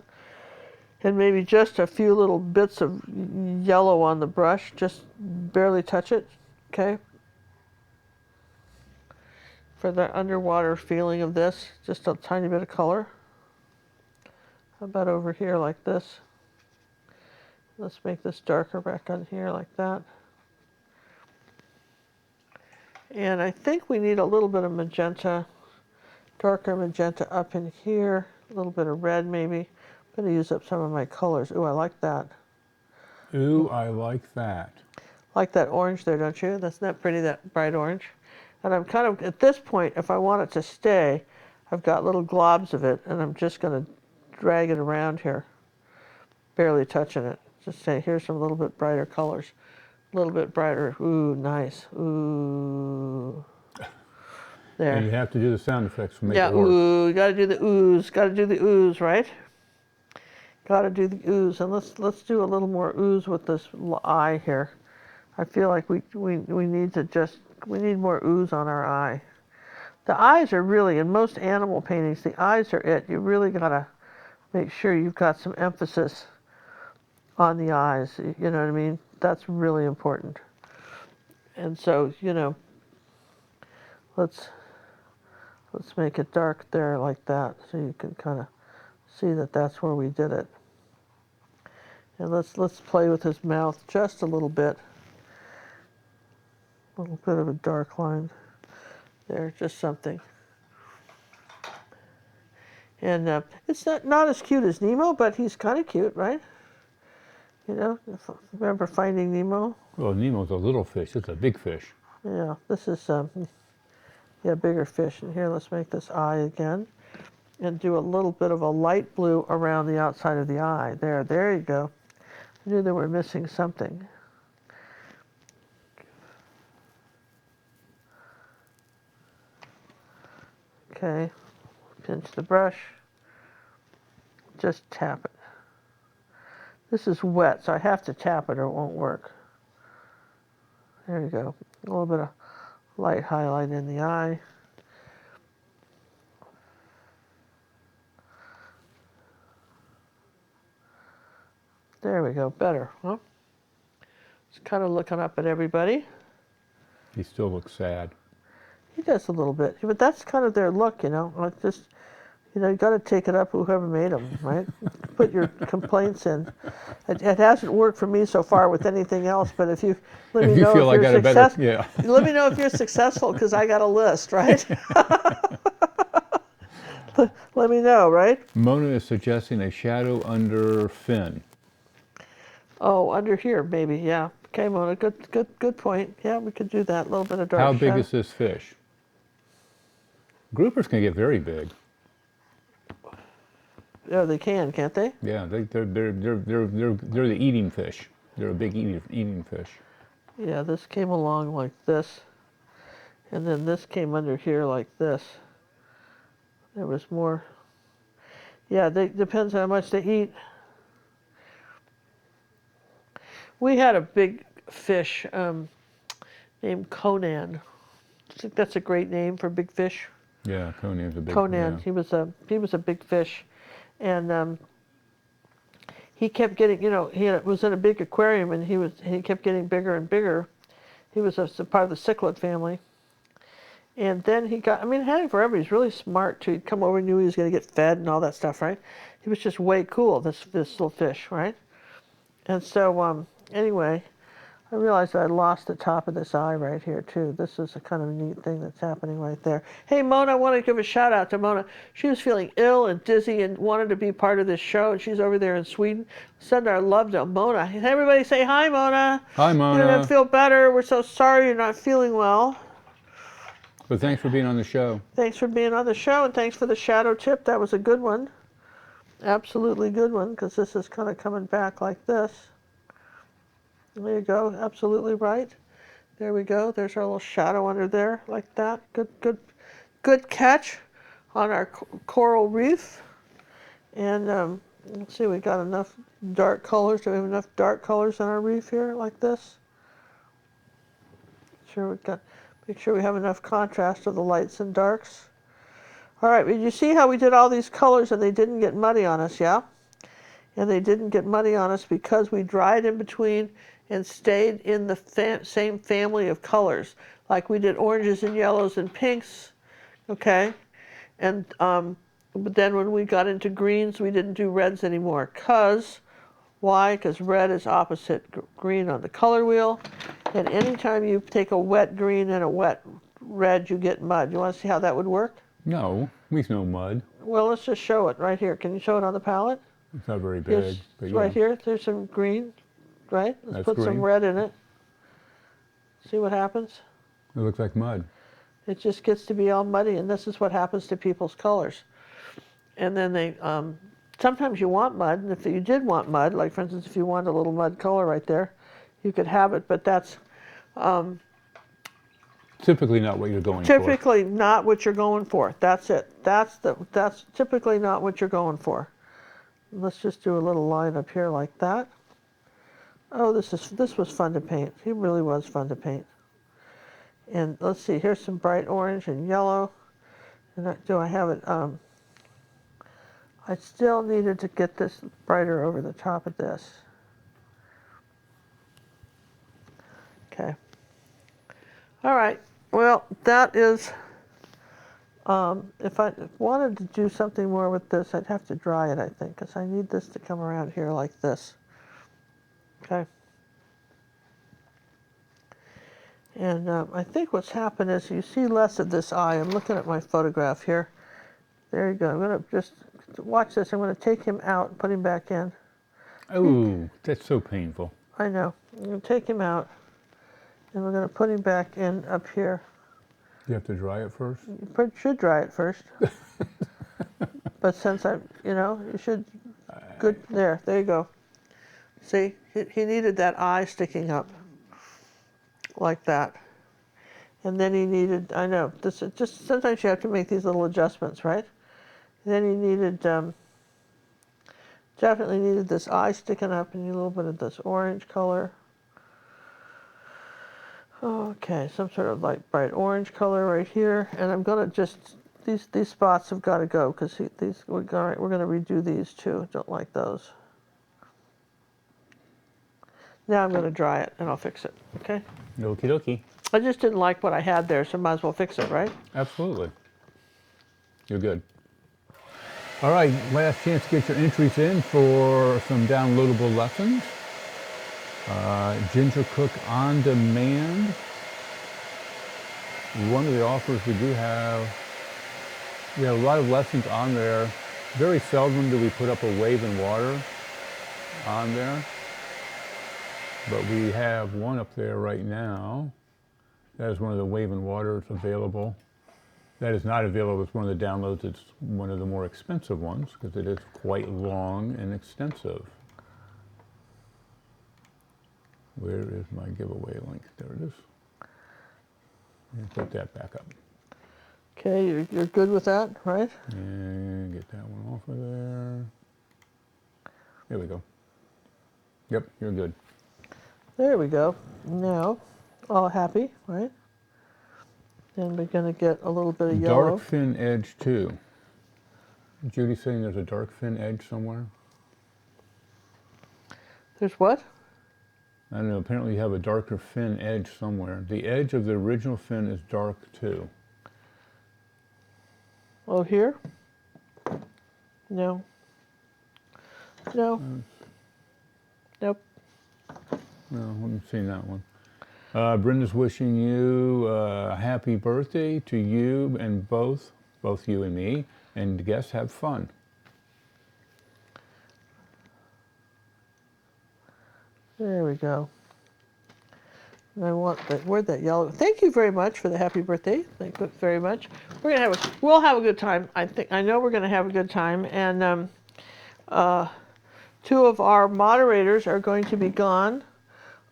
And maybe just a few little bits of yellow on the brush. Just barely touch it. Okay? For the underwater feeling of this, just a tiny bit of color. How about over here like this? Let's make this darker back on here like that. And I think we need a little bit of magenta, darker magenta up in here. A little bit of red maybe. I'm going to use up some of my colors. Ooh, I like that. Ooh, I like that. Like that orange there, don't you? That's not pretty, that bright orange. And I'm kind of, at this point, if I want it to stay, I've got little globs of it, and I'm just going to drag it around here, barely touching it. Just say, here's some little bit brighter colors. A little bit brighter. Ooh, nice. Ooh. There. And you have to do the sound effects to make Yeah, it work. ooh, you gotta do the ooze. Gotta do the ooze, right? Gotta do the ooze. And let's do a little more ooze with this eye here. I feel like we need more ooze on our eye. The eyes are really, in most animal paintings, the eyes are it. You really gotta make sure you've got some emphasis on the eyes. You know what I mean? That's really important. And so, let's make it dark there like that, so you can kind of see that that's where we did it. And let's play with his mouth just a little bit. A little bit of a dark line there, just something. And it's not as cute as Nemo, but he's kind of cute, right? Remember Finding Nemo? Well, Nemo's a little fish. It's a big fish. Yeah, this is bigger fish. And here, let's make this eye again, and do a little bit of a light blue around the outside of the eye. There you go. I knew they were missing something. Okay, pinch the brush. Just tap it. This is wet, so I have to tap it or it won't work. There you go. A little bit of light highlight in the eye. There we go. Better, huh? Just kind of looking up at everybody. He still looks sad. He does a little bit, but that's kind of their look, Like just, You know, you got to take it up with whoever made them, right? Put your complaints in. It hasn't worked for me so far with anything else, but if you let If me you know feel if I you're got a better, successful, yeah. let me know if you're successful because I got a list, right? Let me know, right? Mona is suggesting a shadow under fin. Oh, under here, maybe, yeah. Okay, Mona, good point. Yeah, we could do that. A little bit of dark How big shadow. is this fish? Groupers can get very big. Yeah, they can, can't they? Yeah, they're the eating fish. They're a big eating fish. Yeah, this came along like this, and then this came under here like this. There was more. Yeah, depends how much they eat. We had a big fish named Conan. I think that's a great name for big fish. Yeah, Conan's a big. Conan. Yeah. He was a big fish, and he kept getting. You know, was in a big aquarium, and he kept getting bigger and bigger. He was a part of the cichlid family. And then he got, I mean, had him forever. He's really smart too. He'd come over, knew he was going to get fed and all that stuff, right? He was just way cool, this little fish, right? And so, anyway, I realized I lost the top of this eye right here too. This is a kind of neat thing that's happening right there. Hey, Mona, I want to give a shout out to Mona. She was feeling ill and dizzy and wanted to be part of this show, and she's over there in Sweden. Send our love to Mona. Everybody say hi, Mona. Hi, You're going to Mona. feel better. We're so sorry you're not feeling well. But thanks for being on the show. Thanks for being on the show, and thanks for the shadow tip. That was a good one. Absolutely good one, because this is kind of coming back like this. There you go. Absolutely right. There we go. There's our little shadow under there, like that. Good catch on our coral reef. And let's see, we got enough dark colors. Do we have enough dark colors on our reef here, like this? Make sure we have enough contrast of the lights and darks. All right, but you see how we did all these colors and they didn't get muddy on us, yeah? And they didn't get muddy on us because we dried in between and stayed in the same family of colors. Like we did oranges and yellows and pinks, okay? And but then when we got into greens, we didn't do reds anymore. Why? Because red is opposite green on the color wheel. And anytime you take a wet green and a wet red, you get mud. You want to see how that would work? No, we no mud. Well, let's just show it right here. Can you show it on the palette? It's not very big, Yes, but it's yeah. right here. There's some green, right? Let's That's put some green. red in it. See what happens? It looks like mud. It just gets to be all muddy, and this is what happens to people's colors. And then they, sometimes you want mud, and if you did want mud, like for instance, if you want a little mud color right there, you could have it, but that's Typically not what you're going for. typically not what you're going for. That's it. That's typically not what you're going for. Let's just do a little line up here like that. Oh, this was fun to paint. It really was fun to paint. And let's see, here's some bright orange and yellow. And do I have it? I still needed to get this brighter over the top of this. Okay. All right. Well, that is, if I wanted to do something more with this, I'd have to dry it, I think, because I need this to come around here like this. Okay. And I think what's happened is you see less of this eye. I'm looking at my photograph here. There you go. I'm going to just watch this. I'm going to take him out and put him back in. Oh, that's so painful. I know. I'm going to take him out, and we're going to put him back in up here. You have to dry it first? You should dry it first. But since you should, good, there you go. See, he needed that eye sticking up like that. And then he needed, I know, this is just, sometimes you have to make these little adjustments, right? And then he needed, definitely needed this eye sticking up and a little bit of this orange color. Okay, some sort of like bright orange color right here. And I'm gonna just, these spots have got to go because we're gonna redo these too. Don't like those. Now I'm gonna dry it and I'll fix it, okay? Okie dokie. I just didn't like what I had there, so might as well fix it, right? Absolutely. You're good. All right, last chance to get your entries in for some downloadable lessons. Ginger Cook on Demand. One of the offers we do have, we have a lot of lessons on there. Very seldom do we put up a wave and water on there, but we have one up there right now. That is one of the wave and waters available. That is not available as one of the downloads. It's one of the more expensive ones because it is quite long and extensive. Where is my giveaway link? There it is. And put that back up. Okay, you're good with that, right? And get that one off of there. There we go. Yep, you're good. There we go. Now, all happy, right? And we're going to get a little bit of yellow. Dark fin edge too. Judy's saying there's a dark fin edge somewhere. There's what? I don't know, apparently you have a darker fin edge somewhere. The edge of the original fin is dark too. Oh, here? No. No. Nope. No, I haven't seen that one. Brenda's wishing you a happy birthday to you and both you and me, and guests have fun. There we go. And I want that. Where'd that yellow? Thank you very much for the happy birthday. Thank you very much. We'll have a good time. I know we're gonna have a good time. And two of our moderators are going to be gone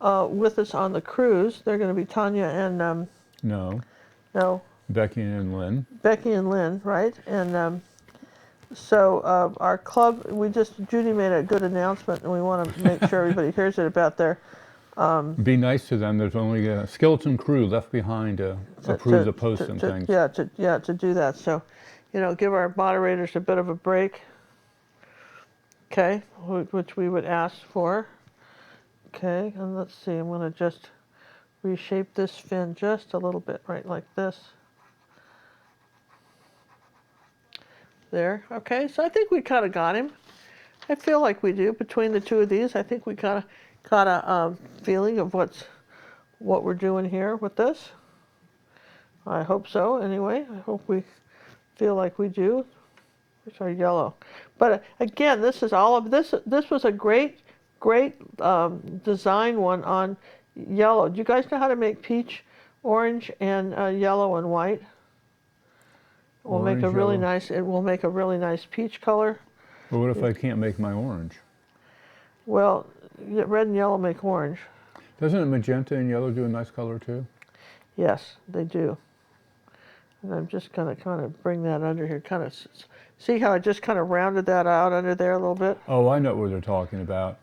with us on the cruise. They're going to be Tanya and no, Becky and Lynn. Becky and Lynn, right? And so our club, Judy made a good announcement, and we want to make sure everybody hears it about their. Be nice to them. There's only a skeleton crew left behind to approve the posts and things. Yeah, to do that. So, give our moderators a bit of a break. Okay, which we would ask for. Okay, and let's see. I'm going to just reshape this fin just a little bit, right like this. There. Okay, so I think we kind of got him. I feel like we do. Between the two of these, I think we kind of got a feeling of what we're doing here with this. I hope so, anyway. I hope we feel like we do. It's our yellow. But again, this is all of this. This was a great design one on yellow. Do you guys know how to make peach, orange, and yellow and white? We'll make a really nice. It will make a really nice peach color. Well, what if I can't make my orange? Well, red and yellow make orange. Doesn't magenta and yellow do a nice color too? Yes, they do. And I'm just going to kind of bring that under here. Kind of see how I just kind of rounded that out under there a little bit. Oh, I know what they're talking about.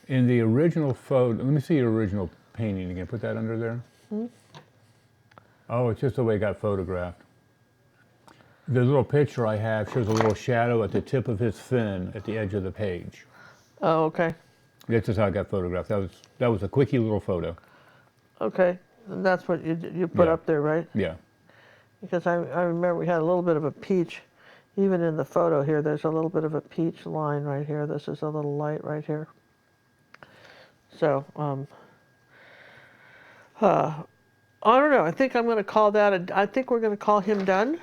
In the original photo, let me see your original painting again. Put that under there. Oh, it's just the way it got photographed. The little picture I have shows a little shadow at the tip of his fin at the edge of the page. Oh, okay. That's just how it got photographed. That was a quickie little photo. Okay, and that's what you put up there, right? Yeah. Because I remember we had a little bit of a peach, even in the photo here. There's a little bit of a peach line right here. This is a little light right here. So I don't know. I think I'm going to call that. I think we're going to call him done.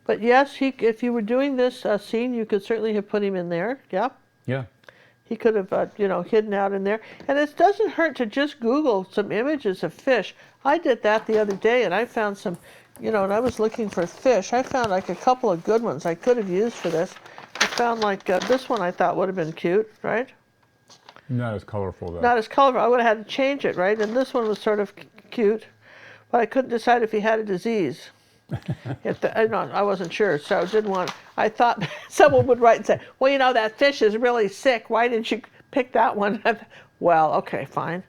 But yes, if you were doing this scene, you could certainly have put him in there. Yeah. Yeah. He could have, hidden out in there. And it doesn't hurt to just Google some images of fish. I did that the other day, and I found some, and I was looking for fish. I found like a couple of good ones I could have used for this. I found like this one I thought would have been cute, right? Not as colorful, though. Not as colorful. I would have had to change it, right? And this one was sort of cute, but I couldn't decide if he had a disease. I wasn't sure, so I didn't want. I thought someone would write and say, "Well, that fish is really sick. Why didn't you pick that one?" Well, okay, fine.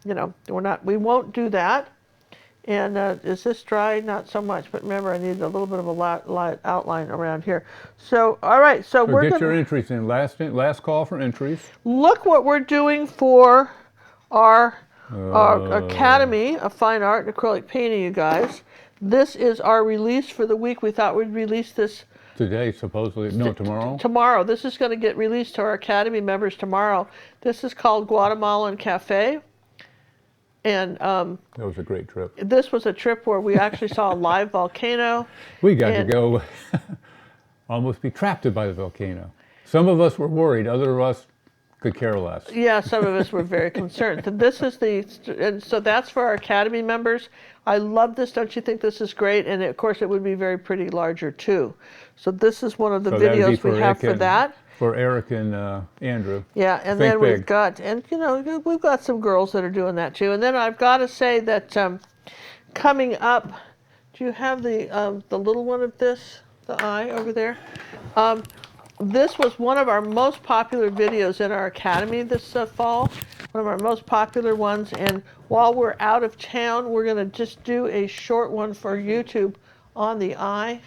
We won't do that. And is this dry? Not so much, but remember, I need a little bit of a light outline around here. So, all right, so we're get your entries in. Last call for entries. Look what we're doing for our Academy of Fine Art and Acrylic Painting, you guys. This is our release for the week. We thought we'd release this Today, supposedly. No, tomorrow? Tomorrow. This is going to get released to our Academy members tomorrow. This is called Guatemalan Cafe. And that was a great trip. this was a trip where we actually saw a live volcano. We got to go almost be trapped by the volcano. Some of us were worried, other of us could care less. Yeah, some of us were very concerned. And this is and so that's for our Academy members. I love this. Don't you think this is great? And of course, it would be very pretty larger too. So this is one of the videos we have for that. For Eric and Andrew. Yeah, and then we've got, and you know, we've got some girls that are doing that too. And then I've got to say that coming up, do you have the little one of this, the eye over there? This was one of our most popular videos in our Academy this fall, one of our most popular ones. And while we're out of town, we're going to just do a short one for YouTube on the eye.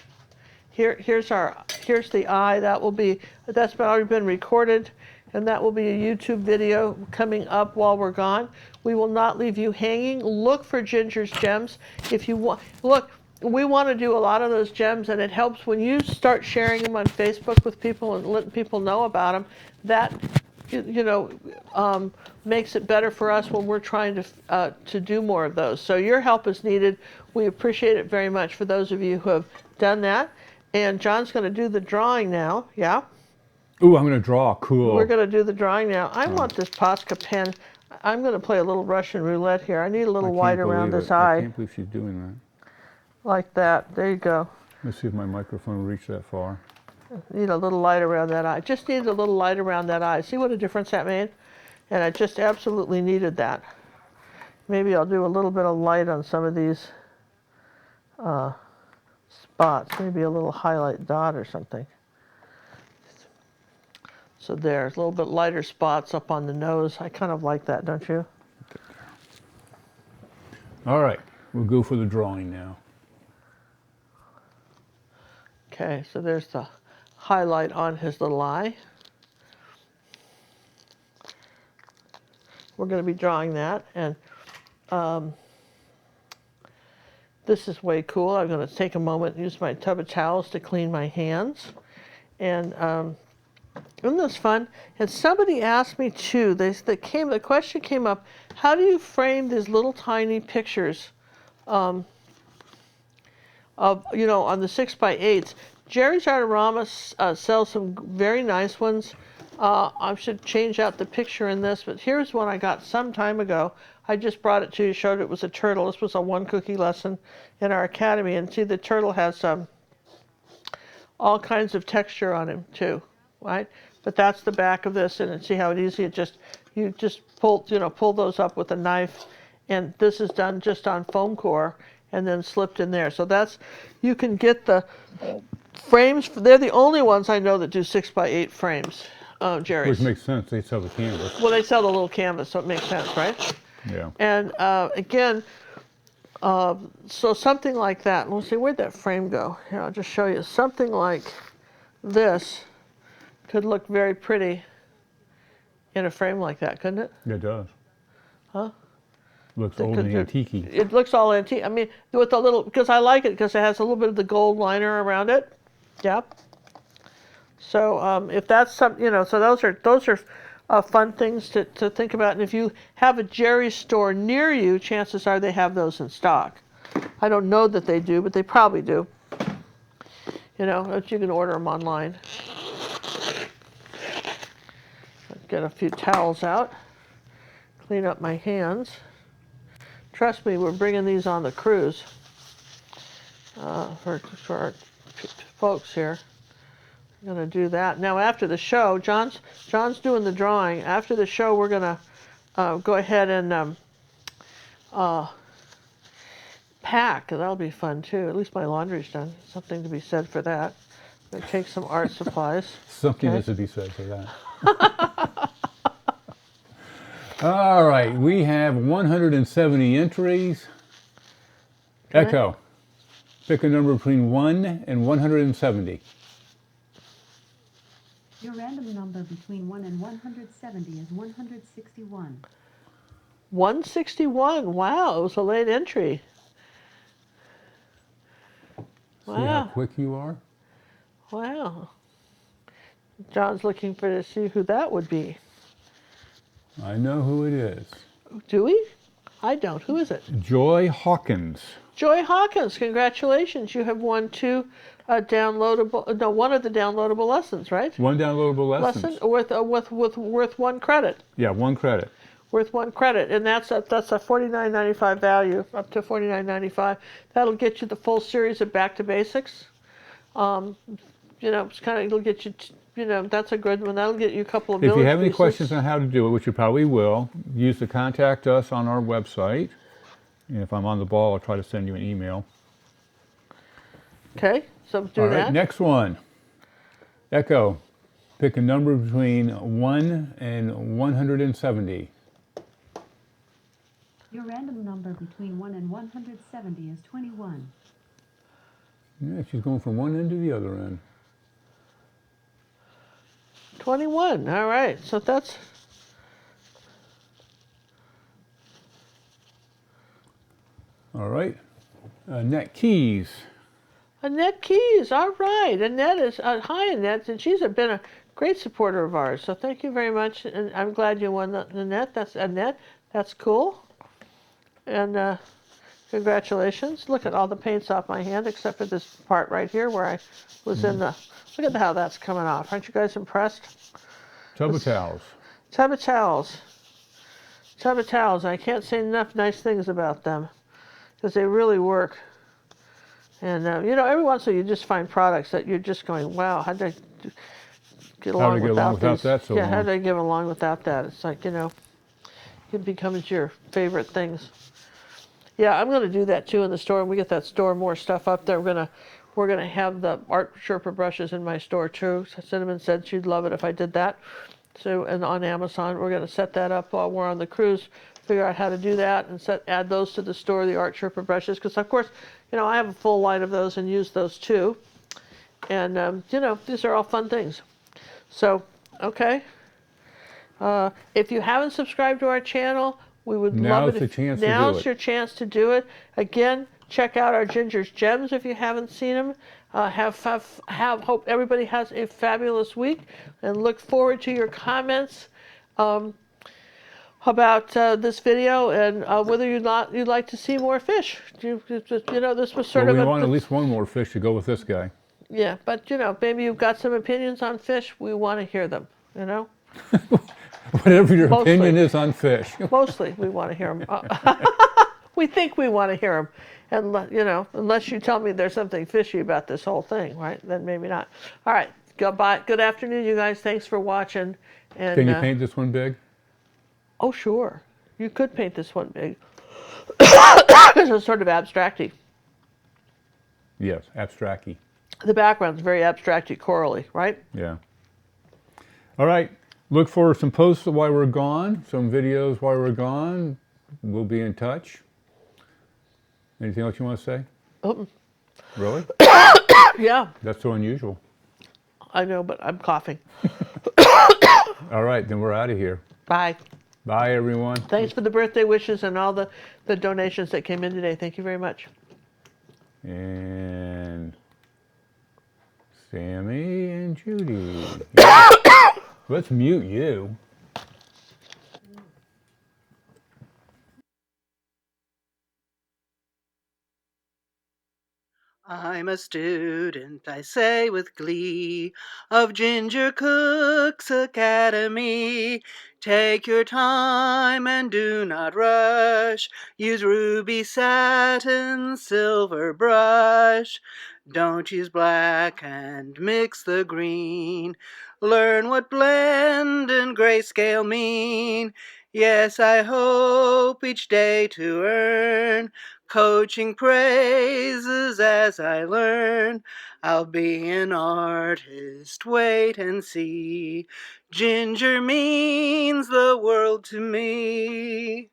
Here's the eye. That's already been recorded, and that will be a YouTube video coming up while we're gone. We will not leave you hanging. Look for Ginger's Gems. If you want, look, we want to do a lot of those gems, and it helps when you start sharing them on Facebook with people and letting people know about them. That, makes it better for us when we're trying to do more of those. So your help is needed. We appreciate it very much for those of you who have done that. And John's going to do the drawing now. Yeah? Ooh, I'm going to draw. Cool. We're going to do the drawing now. I want this Posca pen. I'm going to play a little Russian roulette here. I need a little white around this eye. I can't believe she's doing that. Like that. There you go. Let's see if my microphone will reach that far. Need a little light around that eye. Just needed a little light around that eye. See what a difference that made? And I just absolutely needed that. Maybe I'll do a little bit of light on some of these spots, maybe a little highlight dot or something. So there's a little bit lighter spots up on the nose. I kind of like that, don't you? All right, we'll go for the drawing now. Okay, so there's the highlight on his little eye. We're going to be drawing that, and this is way cool. I'm going to take a moment and use my tub of towels to clean my hands. And isn't this fun? And somebody asked me too, the question came up, how do you frame these little tiny pictures of, on the 6x8s? Jerry's Artorama sells some very nice ones. I should change out the picture in this, but here's one I got some time ago. I just brought it to you, showed it was a turtle. This was a one cookie lesson in our Academy. And see, the turtle has all kinds of texture on him too, right? But that's the back of this, and see how easy you just pull those up with a knife. And this is done just on foam core and then slipped in there. So you can get the frames. They're the only ones I know that do 6x8 frames. Jerry's. Which makes sense. They sell the canvas. Well, they sell the little canvas, so it makes sense, right? Yeah. And again, so something like that. Let's see, where'd that frame go? Here, I'll just show you. Something like this could look very pretty in a frame like that, couldn't it? It does. Huh? Looks old and antique. It looks all antique. I mean, with a little, because I like it because it has a little bit of the gold liner around it. Yeah. So if that's some, so those are fun things to think about. And if you have a Jerry's store near you, chances are they have those in stock. I don't know that they do, but they probably do. You can order them online. Let's get a few towels out. Clean up my hands. Trust me, we're bringing these on the cruise for our folks here. I'm going to do that. Now after the show, John's doing the drawing. After the show, we're going to go ahead and pack. That'll be fun too. At least my laundry's done. Something to be said for that. I'm going to take some art supplies. Something is to be said for that. All right, we have 170 entries. Okay. Echo, pick a number between 1 and 170. Your random number between 1 and 170 is 161. 161. Wow, it was a late entry. Wow. See how quick you are? Wow. John's looking for to see who that would be. I know who it is. Do we? I don't. Who is it? Joy Hawkins. Joy Hawkins, congratulations. You have won one of the downloadable lessons, right? One downloadable lesson. Worth 1 credit. Yeah, 1 credit. Worth 1 credit, and that's a $49.95 value, up to $49.95. That'll get you the full series of Back to Basics. It'll get you, that's a good one. That'll get you a couple of If you have any pieces. questions on how to do it, which you probably will, use the contact us on our website. And if I'm on the ball, I'll try to send you an email. Okay, so do All that. right, next one. Echo. Pick a number between 1 and 170. Your random number between 1 and 170 is 21. Yeah, she's going from one end to the other end. 21, all right, so that's... All right. Annette Keys. Annette Keys, all right. Annette is, hi Annette, and she's been a great supporter of ours, so thank you very much, and I'm glad you won Annette. That's cool. And congratulations. Look at all the paint's off my hand, except for this part right here where I was in the, look at how that's coming off. Aren't you guys impressed? Tub of towels. Tub of towels. Tub of towels. I can't say enough nice things about them, because they really work. And, every once in a while you just find products that you're just going, wow, how did I get along without that so long? how did I get along without that? It's like, it becomes your favorite things. Yeah, I'm going to do that too in the store. When we get that store more stuff up there, we're gonna have the art Sherpa brushes in my store too. So Cinnamon said she'd love it if I did that. So, and on Amazon, we're going to set that up while we're on the cruise, figure out how to do that, and add those to the store, the art Sherpa brushes, because of course, I have a full line of those and use those too. And these are all fun things. So, okay. If you haven't subscribed to our channel, we would love it. Now's your chance to do it. Again, check out our Ginger's Gems if you haven't seen them. Hope everybody has a fabulous week, and look forward to your comments about this video, and whether you'd like to see more fish. This was sort of. We want at least one more fish to go with this guy. Yeah, but maybe you've got some opinions on fish. We want to hear them. Whatever your opinion is on fish. Mostly, we want to hear them. We think we want to hear them. And, unless you tell me there's something fishy about this whole thing, right? Then maybe not. All right. Goodbye. Good afternoon, you guys. Thanks for watching. And, can you paint this one big? Oh, sure. You could paint this one big. It's sort of abstracty. Yes, abstracty. The background's very abstracty, corally, right? Yeah. All right. Look for some posts while we're gone, some videos while we're gone. We'll be in touch. Anything else you want to say? Really? Yeah. That's so unusual. I know, but I'm coughing. All right, then we're out of here. Bye. Bye, everyone. Thanks for the birthday wishes and all the donations that came in today. Thank you very much. And Sammy and Judy. Yeah. Let's mute you. I'm a student, I say with glee, of Ginger Cook's Academy. Take your time and do not rush. Use ruby satin, silver brush. Don't use black and mix the green. Learn what blend and grayscale mean. Yes, I hope each day to earn coaching praises as I learn. I'll be an artist, wait and see. Ginger means the world to me.